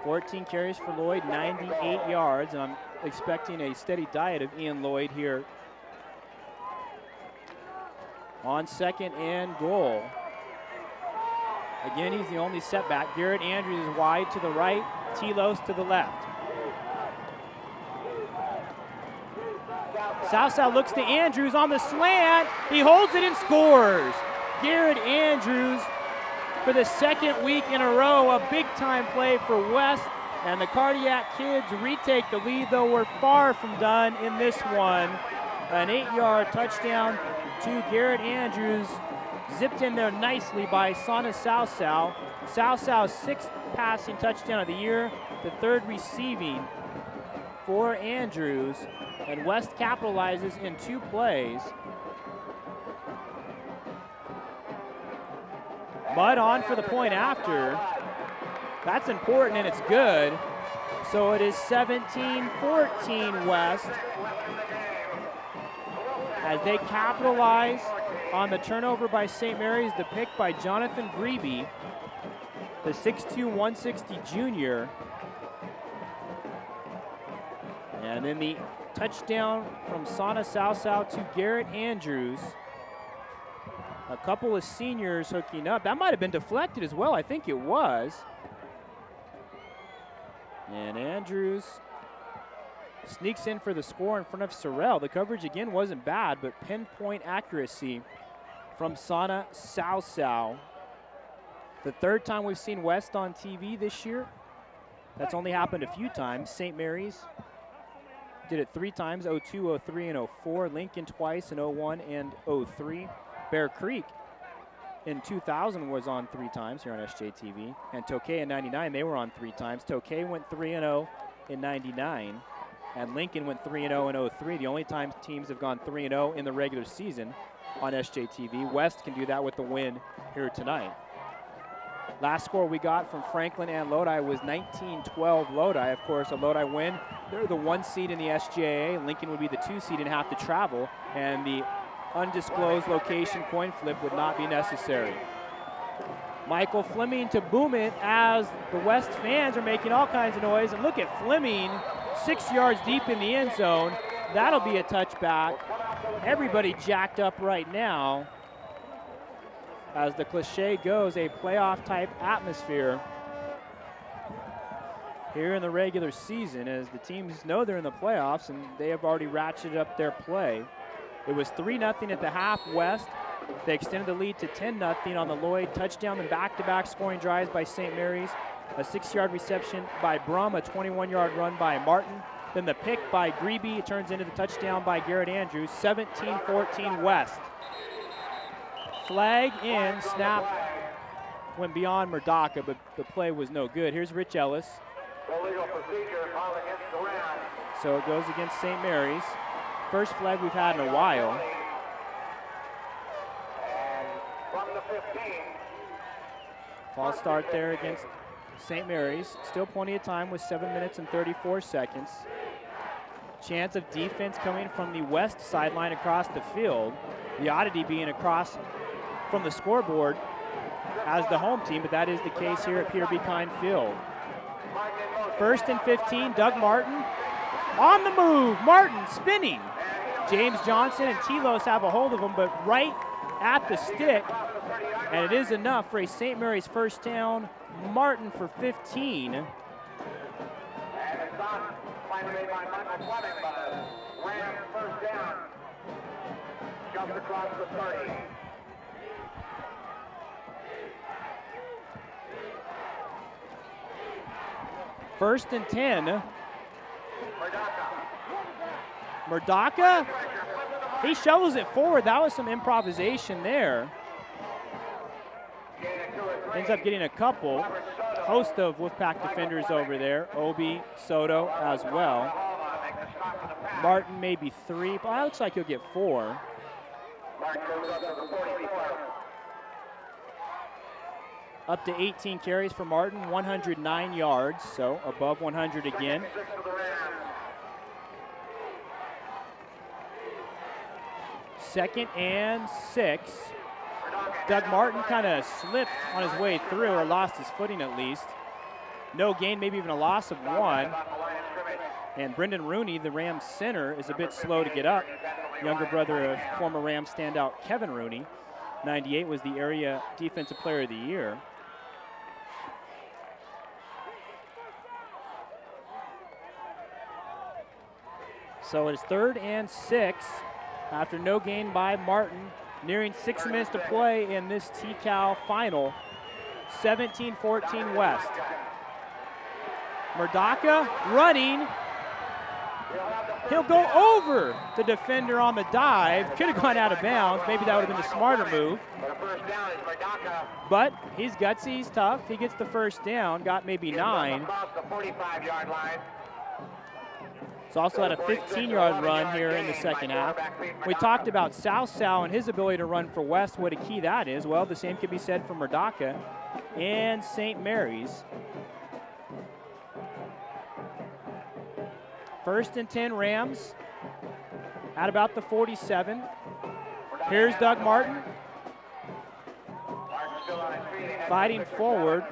14 carries for Lloyd, 98 yards, and I'm expecting a steady diet of Ian Lloyd here on second and goal. Again, he's the only setback. Garrett Andrews is wide to the right, Telos to the left. Southside looks to Andrews on the slant. He holds it and scores. Garrett Andrews for the second week in a row, a big-time play for West. And the Cardiac Kids retake the lead, though we're far from done in this one. An 8-yard touchdown to Garrett Andrews, zipped in there nicely by Sana Southside. Southside's 6th passing touchdown of the year, the 3rd receiving for Andrews. And West capitalizes in 2 plays. Mudd on for the point after. That's important and it's good. So it is 17-14 West as they capitalize on the turnover by St. Mary's, the pick by Jonathan Grebe, the 6'2", 160 junior. And then the touchdown from Sana Southside to Garrett Andrews. A couple of seniors hooking up. That might have been deflected as well. I think it was. And Andrews sneaks in for the score in front of Sorrell. The coverage again wasn't bad, but pinpoint accuracy from Sana Southside. The 3rd time we've seen West on TV this year. That's only happened a few times. St. Mary's did it 3 times, 02, 03, and 04. Lincoln twice in 01 and 03. Bear Creek in 2000 was on 3 times here on SJTV. And Tokay in 99, they were on 3 times. Tokay went 3-0 in 99. And Lincoln went 3-0 in 03. The only time teams have gone 3-0 in the regular season on SJTV. West can do that with the win here tonight. Last score we got from Franklin and Lodi was 19-12 Lodi. Of course, a Lodi win. They're the 1 seed in the SJA. Lincoln would be the 2 seed and have to travel, and the undisclosed location coin flip would not be necessary. Michael Fleming to boom it as the West fans are making all kinds of noise. And look at Fleming, 6 yards deep in the end zone. That'll be a touchback. Everybody jacked up right now. As the cliche goes, a playoff type atmosphere here in the regular season, as the teams know they're in the playoffs and they have already ratcheted up their play. It was 3-0 at the half West. They extended the lead to 10-0 on the Lloyd touchdown and back-to-back scoring drives by St. Mary's. A 6-yard reception by Brum, a 21-yard run by Martin. Then the pick by Grebe. It turns into the touchdown by Garrett Andrews. 17-14 West. Flag in, snap went beyond Murdaka, but the play was no good. Here's Rich Ellis. So it goes against St. Mary's. First flag we've had in a while. False start there against St. Mary's. Still plenty of time with 7 minutes and 34 seconds. Chance of defense coming from the west sideline across the field. The oddity being across from the scoreboard as the home team, but that is the case here at Peter B. Kine Field. 1st and 15, Doug Martin on the move. Martin spinning. James Johnson and Telos have a hold of him, but right at the stick, and it is enough for a St. Mary's first down. Martin for 15. And it's not finally made by Michael Fleming, but a Rams first down. Just across the 30. First and 10. Murdaka, he shovels it forward. That was some improvisation there. Ends up getting a couple. Host of Wolfpack defenders over there. Obi, Soto as well. Martin maybe 3, but it looks like he'll get 4. Up to 18 carries for Martin, 109 yards, so above 100 again. Second and 6. Doug Martin kind of slipped on his way through, or lost his footing at least. No gain, maybe even a loss of 1. And Brendan Rooney, the Rams center, is a bit slow to get up. Younger brother of former Rams standout Kevin Rooney. 98 was the area defensive player of the year. So it's 3rd and 6 after no gain by Martin. Nearing 6 minutes to play in this TCAL final. 17-14 West. Murdaka running. He'll go over the defender on the dive. Could have gone out of bounds. Maybe that would have been a smarter move. But he's gutsy, he's tough. He gets the first down, got maybe 9. He's also had a 15-yard run here in the second half. We talked about South Sal and his ability to run for West, what a key that is. Well, the same could be said for Murdaka and St. Mary's. 1st and 10 Rams at about the 47. Here's Doug Martin. Fighting forward.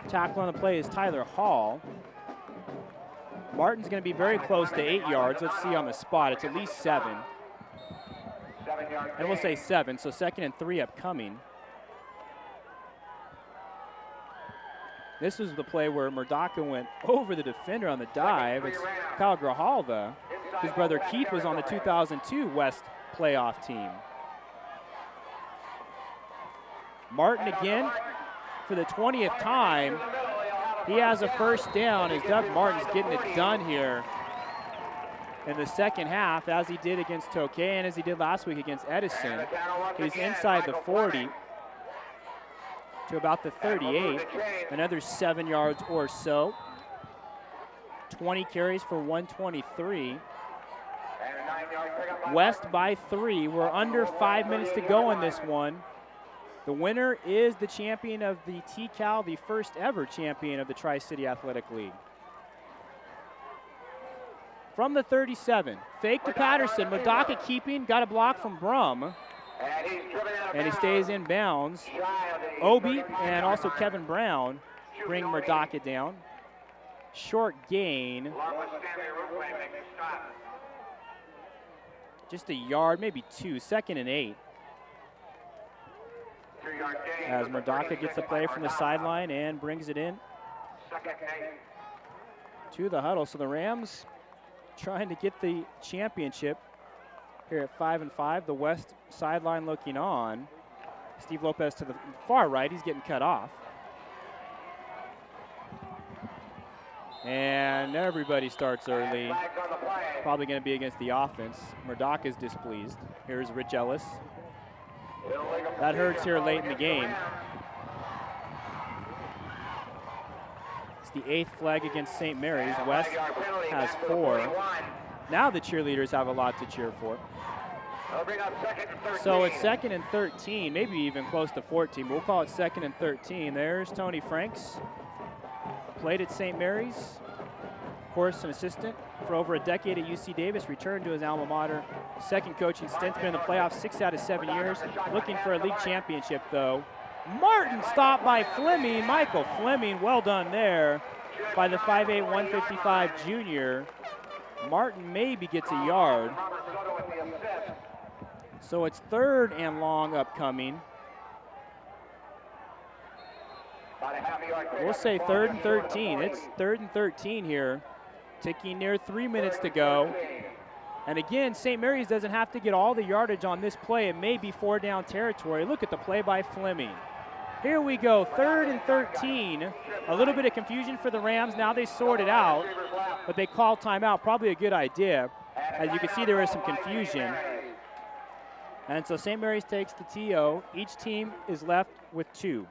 Tackle on the play is Tyler Hall. Martin's going to be very close to 8 yards. Let's see on the spot. It's at least 7. And we'll say 7, so 2nd and 3 upcoming. This was the play where Murdaka went over the defender on the dive. It's Kyle Grijalva. His brother Keith was on the 2002 West playoff team. Martin again for the 20th time. He has a first down as Doug Martin's getting it done here in the second half, as he did against Tokay and as he did last week against Edison. He's inside the 40 to about the 38, another 7 yards or so. 20 carries for 123. West by 3. We're under 5 minutes to go in this one. The winner is the champion of the TCAL, the first ever champion of the Tri-City Athletic League. From the 37, fake to Patterson. Madaka keeping, got a block from Brum. And he stays in bounds. Obi and also Kevin Brown bring Madaka down. Short gain. Just a yard, maybe two, 2nd and 8. As Madaka gets the play from the sideline and brings it in to the huddle. So the Rams trying to get the championship here at 5-5. The West sideline looking on. Steve Lopez to the far right. He's getting cut off. And everybody starts early. Probably going to be against the offense. Murdoch is displeased. Here's Rich Ellis. That hurts here late in the game. It's the 8th flag against St. Mary's. West has 4. Now the cheerleaders have a lot to cheer for. So it's 2nd and 13, maybe even close to 14. But we'll call it 2nd and 13. There's Tony Franks. Played at St. Mary's. Of course, an assistant for over a decade at UC Davis. Returned to his alma mater. 2nd coaching stint. Been in the playoffs 6 out of 7 years. Looking for a league championship, though. Martin stopped by Fleming. Michael Fleming, well done there by the 5'8", 155 junior. Martin maybe gets a yard. So it's 3rd and long upcoming. We'll say 3rd and 13. It's 3rd and 13 here. Ticking near 3 minutes to go. And again, St. Mary's doesn't have to get all the yardage on this play. It may be 4 down territory. Look at the play by Fleming. Here we go, 3rd and 13. A little bit of confusion for the Rams. Now they sort it out, but they call timeout. Probably a good idea. As you can see, there is some confusion. And so St. Mary's takes the TO. Each team is left with 2.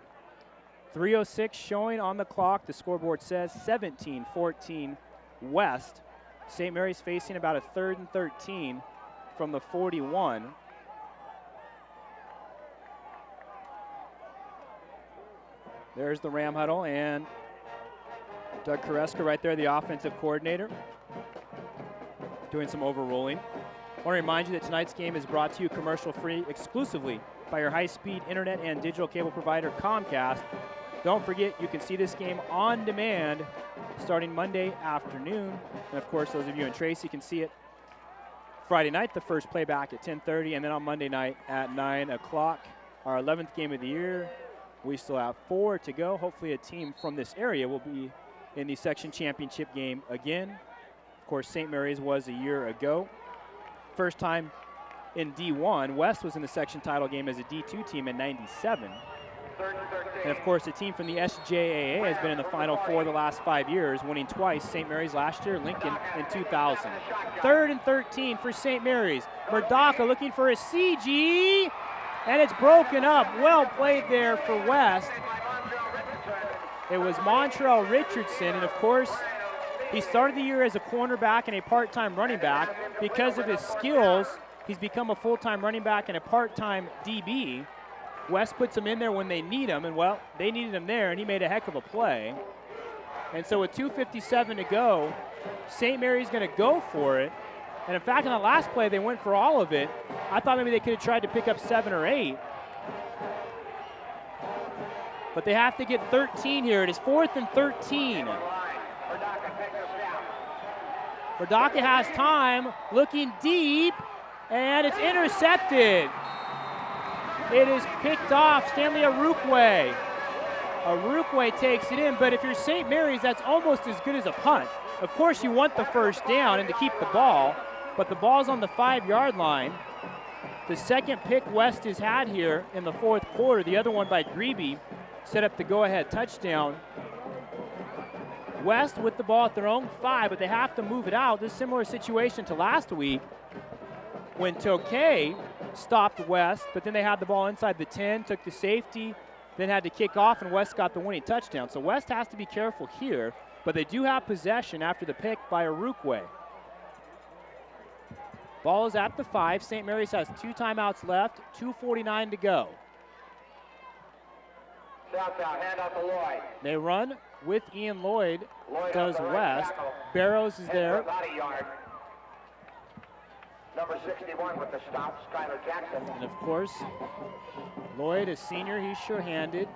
3:06 showing on the clock. The scoreboard says 17-14 West. St. Mary's facing about a 3rd and 13 from the 41. There's the Ram huddle, and Doug Koreska right there, the offensive coordinator, doing some overruling. I want to remind you that tonight's game is brought to you commercial-free exclusively by your high-speed internet and digital cable provider, Comcast. Don't forget, you can see this game on demand starting Monday afternoon. And, of course, those of you in Tracy can see it Friday night, the first playback at 10:30, and then on Monday night at 9 o'clock. Our 11th game of the year. We still have 4 to go. Hopefully a team from this area will be in the section championship game again. Of course, St. Mary's was a year ago. First time in D1. West was in the section title game as a D2 team in '97. And, of course, a team from the SJAA has been in the Final Four the last 5 years, winning twice. St. Mary's last year, Lincoln in 2000. 3rd and 13 for St. Mary's. Murdaka looking for a CG. And it's broken up. Well played there for West. It was Montrell Richardson, and of course, he started the year as a cornerback and a part-time running back. Because of his skills, he's become a full-time running back and a part-time DB. West puts him in there when they need him, and well, they needed him there, and he made a heck of a play. And so with 2:57 to go, St. Mary's going to go for it. And in fact, on the last play, they went for all of it. I thought maybe they could have tried to pick up 7 or 8. But they have to get 13 here. It is 4th and 13. Murdaka has time, looking deep, and it's intercepted. It is picked off. Stanley Arukwe. Arukwe takes it in, but if you're St. Mary's, that's almost as good as a punt. Of course, you want the first down and to keep the ball, but the ball's on the 5-yard line. The second pick West has had here in the 4th quarter, the other one by Grebe, set up the go-ahead touchdown. West with the ball at their own 5, but they have to move it out. This is a similar situation to last week when Tokay stopped West, but then they had the ball inside the 10, took the safety, then had to kick off, and West got the winning touchdown. So West has to be careful here, but they do have possession after the pick by Arukwe. Ball is at the 5. St. Mary's has 2 timeouts left, 2:49 to go. South, hand out to Lloyd. They run with Ian Lloyd, Lloyd does on the right West. tackle. Barrows is Head there. for about a yard. Number 61 with the stop, Skylar Jackson. And of course, Lloyd, a senior, he's sure-handed.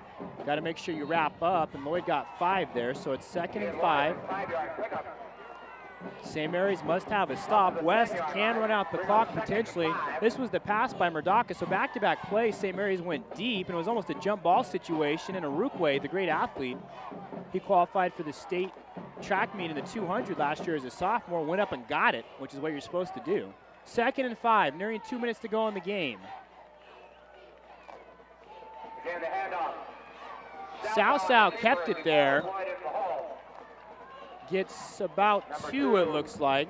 Got to make sure you wrap up, and Lloyd got 5 there, so it's 2nd and 5. 5-yard pickup. St. Mary's must have a stop. West can run out the clock potentially. This was the pass by Murdaka, so back-to-back plays, St. Mary's went deep, and it was almost a jump ball situation, and Arukwe, the great athlete, he qualified for the state track meet in the 200 last year as a sophomore, went up and got it, which is what you're supposed to do. 2nd and 5, nearing 2 minutes to go in the game. Again, the handoff. South kept it there. Gets about 2, it looks like.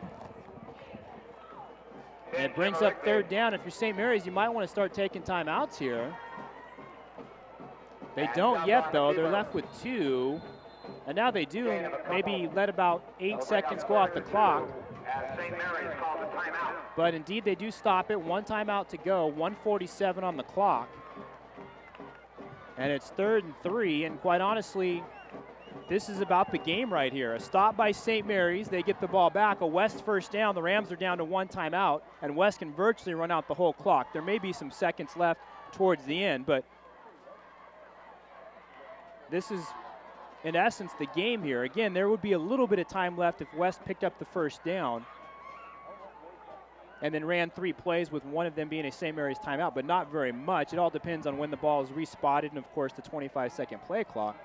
And it brings up 3rd down. If you're St. Mary's, you might want to start taking timeouts here. They don't yet, though. They're left with 2. And now they do. Maybe let about 8 seconds go off the clock. St. Mary's called the timeout. But indeed, they do stop it. 1 timeout to go. 1:47 on the clock. And it's 3rd and 3. And quite honestly, this is about the game right here. A stop by St. Mary's. They get the ball back. A West first down. The Rams are down to 1 timeout. And West can virtually run out the whole clock. There may be some seconds left towards the end, but this is, in essence, the game here. Again, there would be a little bit of time left if West picked up the first down and then ran 3 plays with one of them being a St. Mary's timeout, but not very much. It all depends on when the ball is respotted and, of course, the 25-second play clock.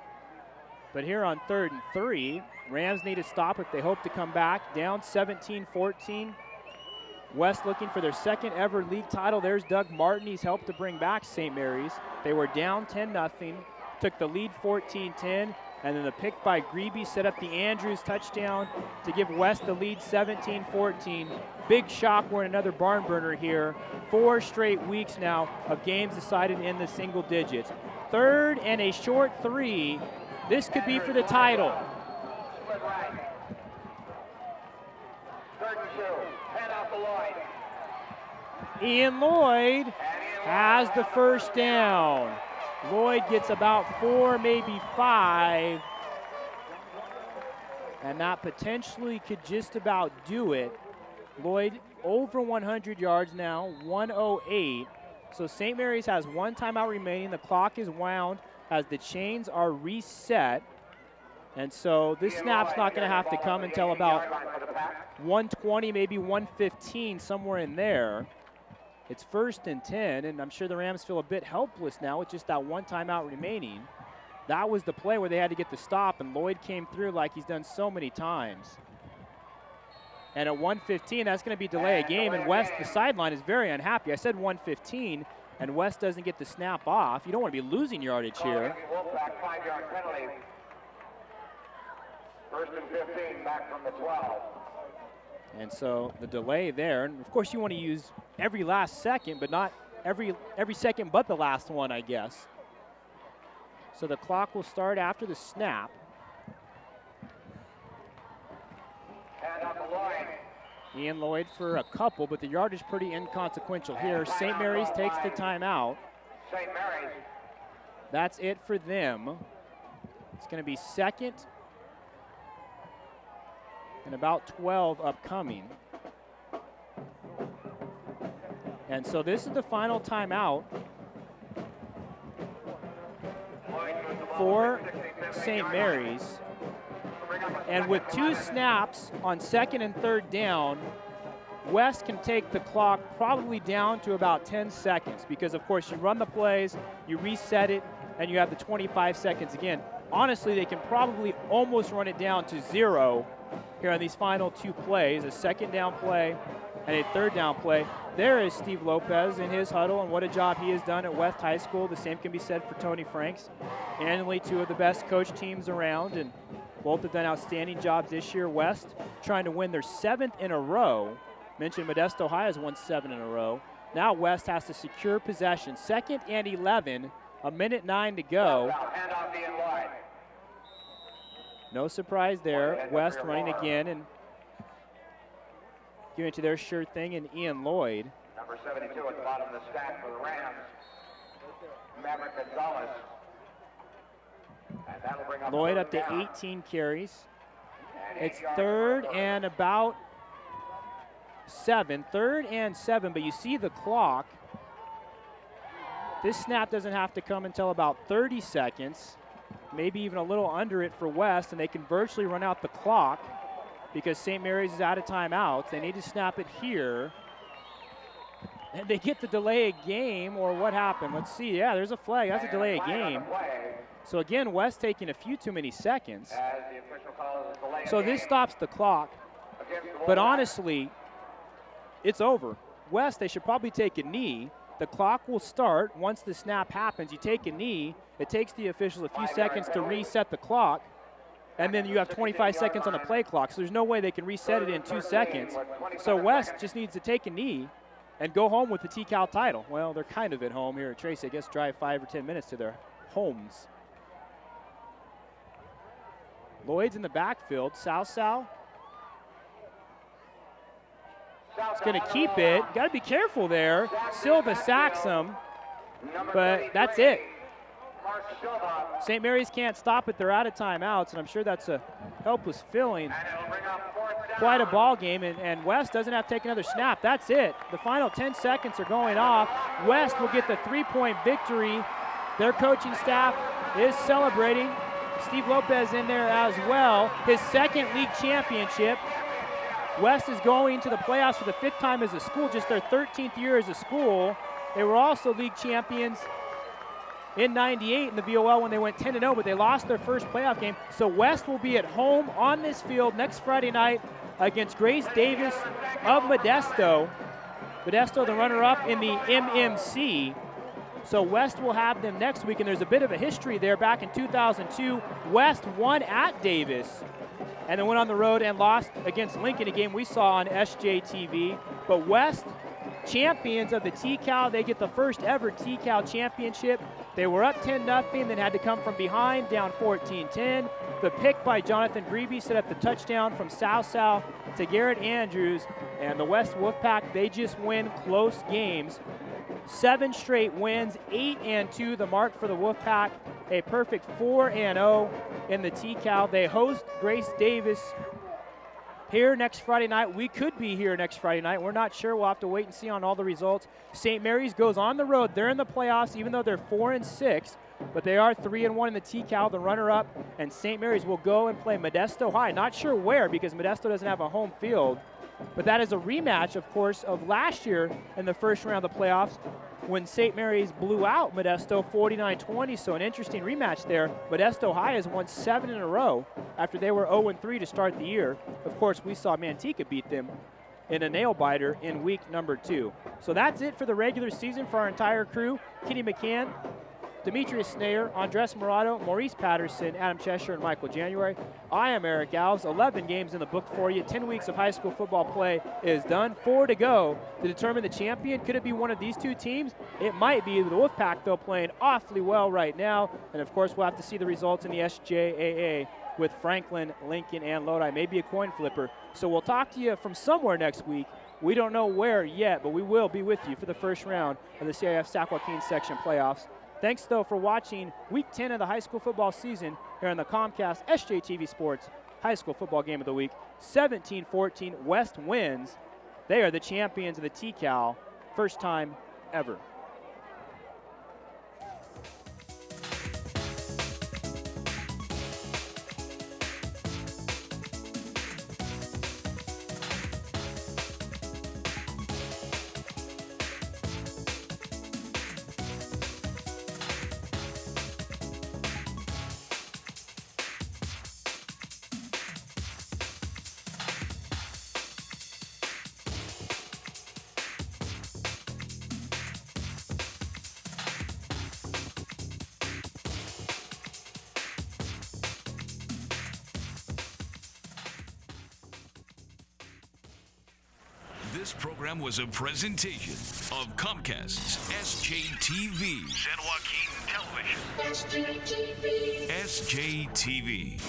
But here on 3rd and 3, Rams need to stop if they hope to come back. Down 17-14. West looking for their 2nd ever league title. There's Doug Martin. He's helped to bring back St. Mary's. They were down 10-0, took the lead 14-10, and then the pick by Grebe set up the Andrews touchdown to give West the lead 17-14. Big shock. We're in another barn burner here. 4 straight weeks now of games decided in the single digits. 3rd and a short 3. This could be for the title. Split right. 3rd and 2. Head out to Lloyd. Ian Lloyd has the first down. Lloyd gets about 4, maybe 5. And that potentially could just about do it. Lloyd over 100 yards now, 108. So St. Mary's has 1 timeout remaining. The clock is wound as the chains are reset. And so this snap's not going to have to come until about 120, maybe 115, somewhere in there. It's 1st and 10, and I'm sure the Rams feel a bit helpless now with just that 1 timeout remaining. That was the play where they had to get the stop, and Lloyd came through like he's done so many times. And at 1:15, that's going to be delay a game, and West, the sideline, is very unhappy. I said 1:15, and West doesn't get the snap off. You don't want to be losing yardage here. Wolfpack 5-yard penalty. 1st and 15, back from the 12. And so the delay there, and of course you want to use every last second, but not every second but the last one, I guess. So the clock will start after the snap. Hand out to Lloyd. Ian Lloyd for a couple, but the yardage pretty inconsequential here. St. Mary's takes the timeout. St. Mary's. That's it for them. It's going to be 2nd and about 12 upcoming. And so this is the final timeout for St. Mary's. And with 2 snaps on 2nd and 3rd down, West can take the clock probably down to about 10 seconds because, of course, you run the plays, you reset it, and you have the 25 seconds again. Honestly, they can probably almost run it down to 0 here on these final 2 plays, a 2nd down play and a 3rd down play. There is Steve Lopez in his huddle, and what a job he has done at West High School. The same can be said for Tony Franks. Annually 2 of the best coach teams around, and both have done outstanding jobs this year. West trying to win their 7th in a row. Mentioned Modesto High has won 7 in a row. Now West has to secure possession. 2nd and 11, 1:09 to go. Hand off Ian Lloyd. No surprise there. West running again and giving it to their sure thing in Ian Lloyd. Number 72 at the bottom of the stack for the Rams. Maverick Gonzalez. That'll bring up Lloyd third up to down. 18 carries. And It's 8 yards third for and about 7. 3rd and 7, but you see the clock. This snap doesn't have to come until about 30 seconds, maybe even a little under it for West, and they can virtually run out the clock because St. Mary's is out of timeouts. They need to snap it here. And they get the delay of game, or what happened? Let's see. Yeah, there's a flag. That's a delay of game. So again, West taking a few too many seconds. As the official calls a delay of So this game stops the clock. against the But Wolverines. honestly, it's over. West, they should probably take a knee. The clock will start once the snap happens. You take a knee. It takes the officials a few seconds to reset the clock. And then you have 25 seconds on the play clock. So there's no way they can reset it in 2 seconds. So West just needs to take a knee and go home with the TCal title. Well, they're kind of at home here at Tracy. I guess drive 5 or 10 minutes to their homes. Lloyd's in the backfield. South. He's going to keep it. Got to be careful there. Silva sacks him, but that's it. Mark Silva, St. Mary's can't stop it. They're out of timeouts, and I'm sure that's a helpless feeling. and it'll bring up 4th down. Quite a ball game, and West doesn't have to take another snap. That's it. The final 10 seconds are going off. West will get the 3-point victory. Their coaching staff is celebrating. Steve Lopez in there as well. His 2nd league championship. West is going to the playoffs for the 5th time as a school, just their 13th year as a school. They were also league champions in '98 in the VOL when they went 10-0, but they lost their first playoff game. So West will be at home on this field next Friday night against Grace Davis of Modesto. Modesto, the runner-up in the MMC. So West will have them next week, and there's a bit of a history there. Back in 2002, West won at Davis and then went on the road and lost against Lincoln, a game we saw on SJTV. But West, champions of the TCal, they get the first ever TCal championship. They were up 10-0, then had to come from behind, down 14-10. The pick by Jonathan Grebe set up the touchdown from South to Garrett Andrews. And the West Wolfpack, they just win close games. 7 straight wins, 8-2 the mark for the Wolfpack. A perfect 4-0 in the TCal. They host Grace Davis here next Friday night. We could be here next Friday night. We're not sure. We'll have to wait and see on all the results. St. Mary's goes on the road. They're in the playoffs, even though they're 4-6, but they are 3-1 in the TCal, the runner-up. And St. Mary's will go and play Modesto High. Not sure where, because Modesto doesn't have a home field. But that is a rematch, of course, of last year in the first round of the playoffs when St. Mary's blew out Modesto 49-20. So an interesting rematch there. Modesto High has won 7 in a row after they were 0-3 to start the year. Of course, we saw Manteca beat them in a nail-biter in week number 2. So that's it for the regular season for our entire crew. Kenny McCann, Demetrius Snayer, Andres Morado, Maurice Patterson, Adam Cheshire, and Michael January. I am Eric Alves. 11 games in the book for you. 10 weeks of high school football play is done. 4 to go to determine the champion. Could it be one of these 2 teams? It might be. The Wolfpack, though, playing awfully well right now. And, of course, we'll have to see the results in the SJAA with Franklin, Lincoln, and Lodi. Maybe a coin flipper. So we'll talk to you from somewhere next week. We don't know where yet, but we will be with you for the first round of the CIF Sac Joaquin section playoffs. Thanks, though, for watching Week 10 of the high school football season here on the Comcast SJTV Sports High School Football Game of the Week. 17-14, West wins. They are the champions of the TCal, first time ever. This program was a presentation of Comcast's SJTV. San Joaquin Television. SJTV.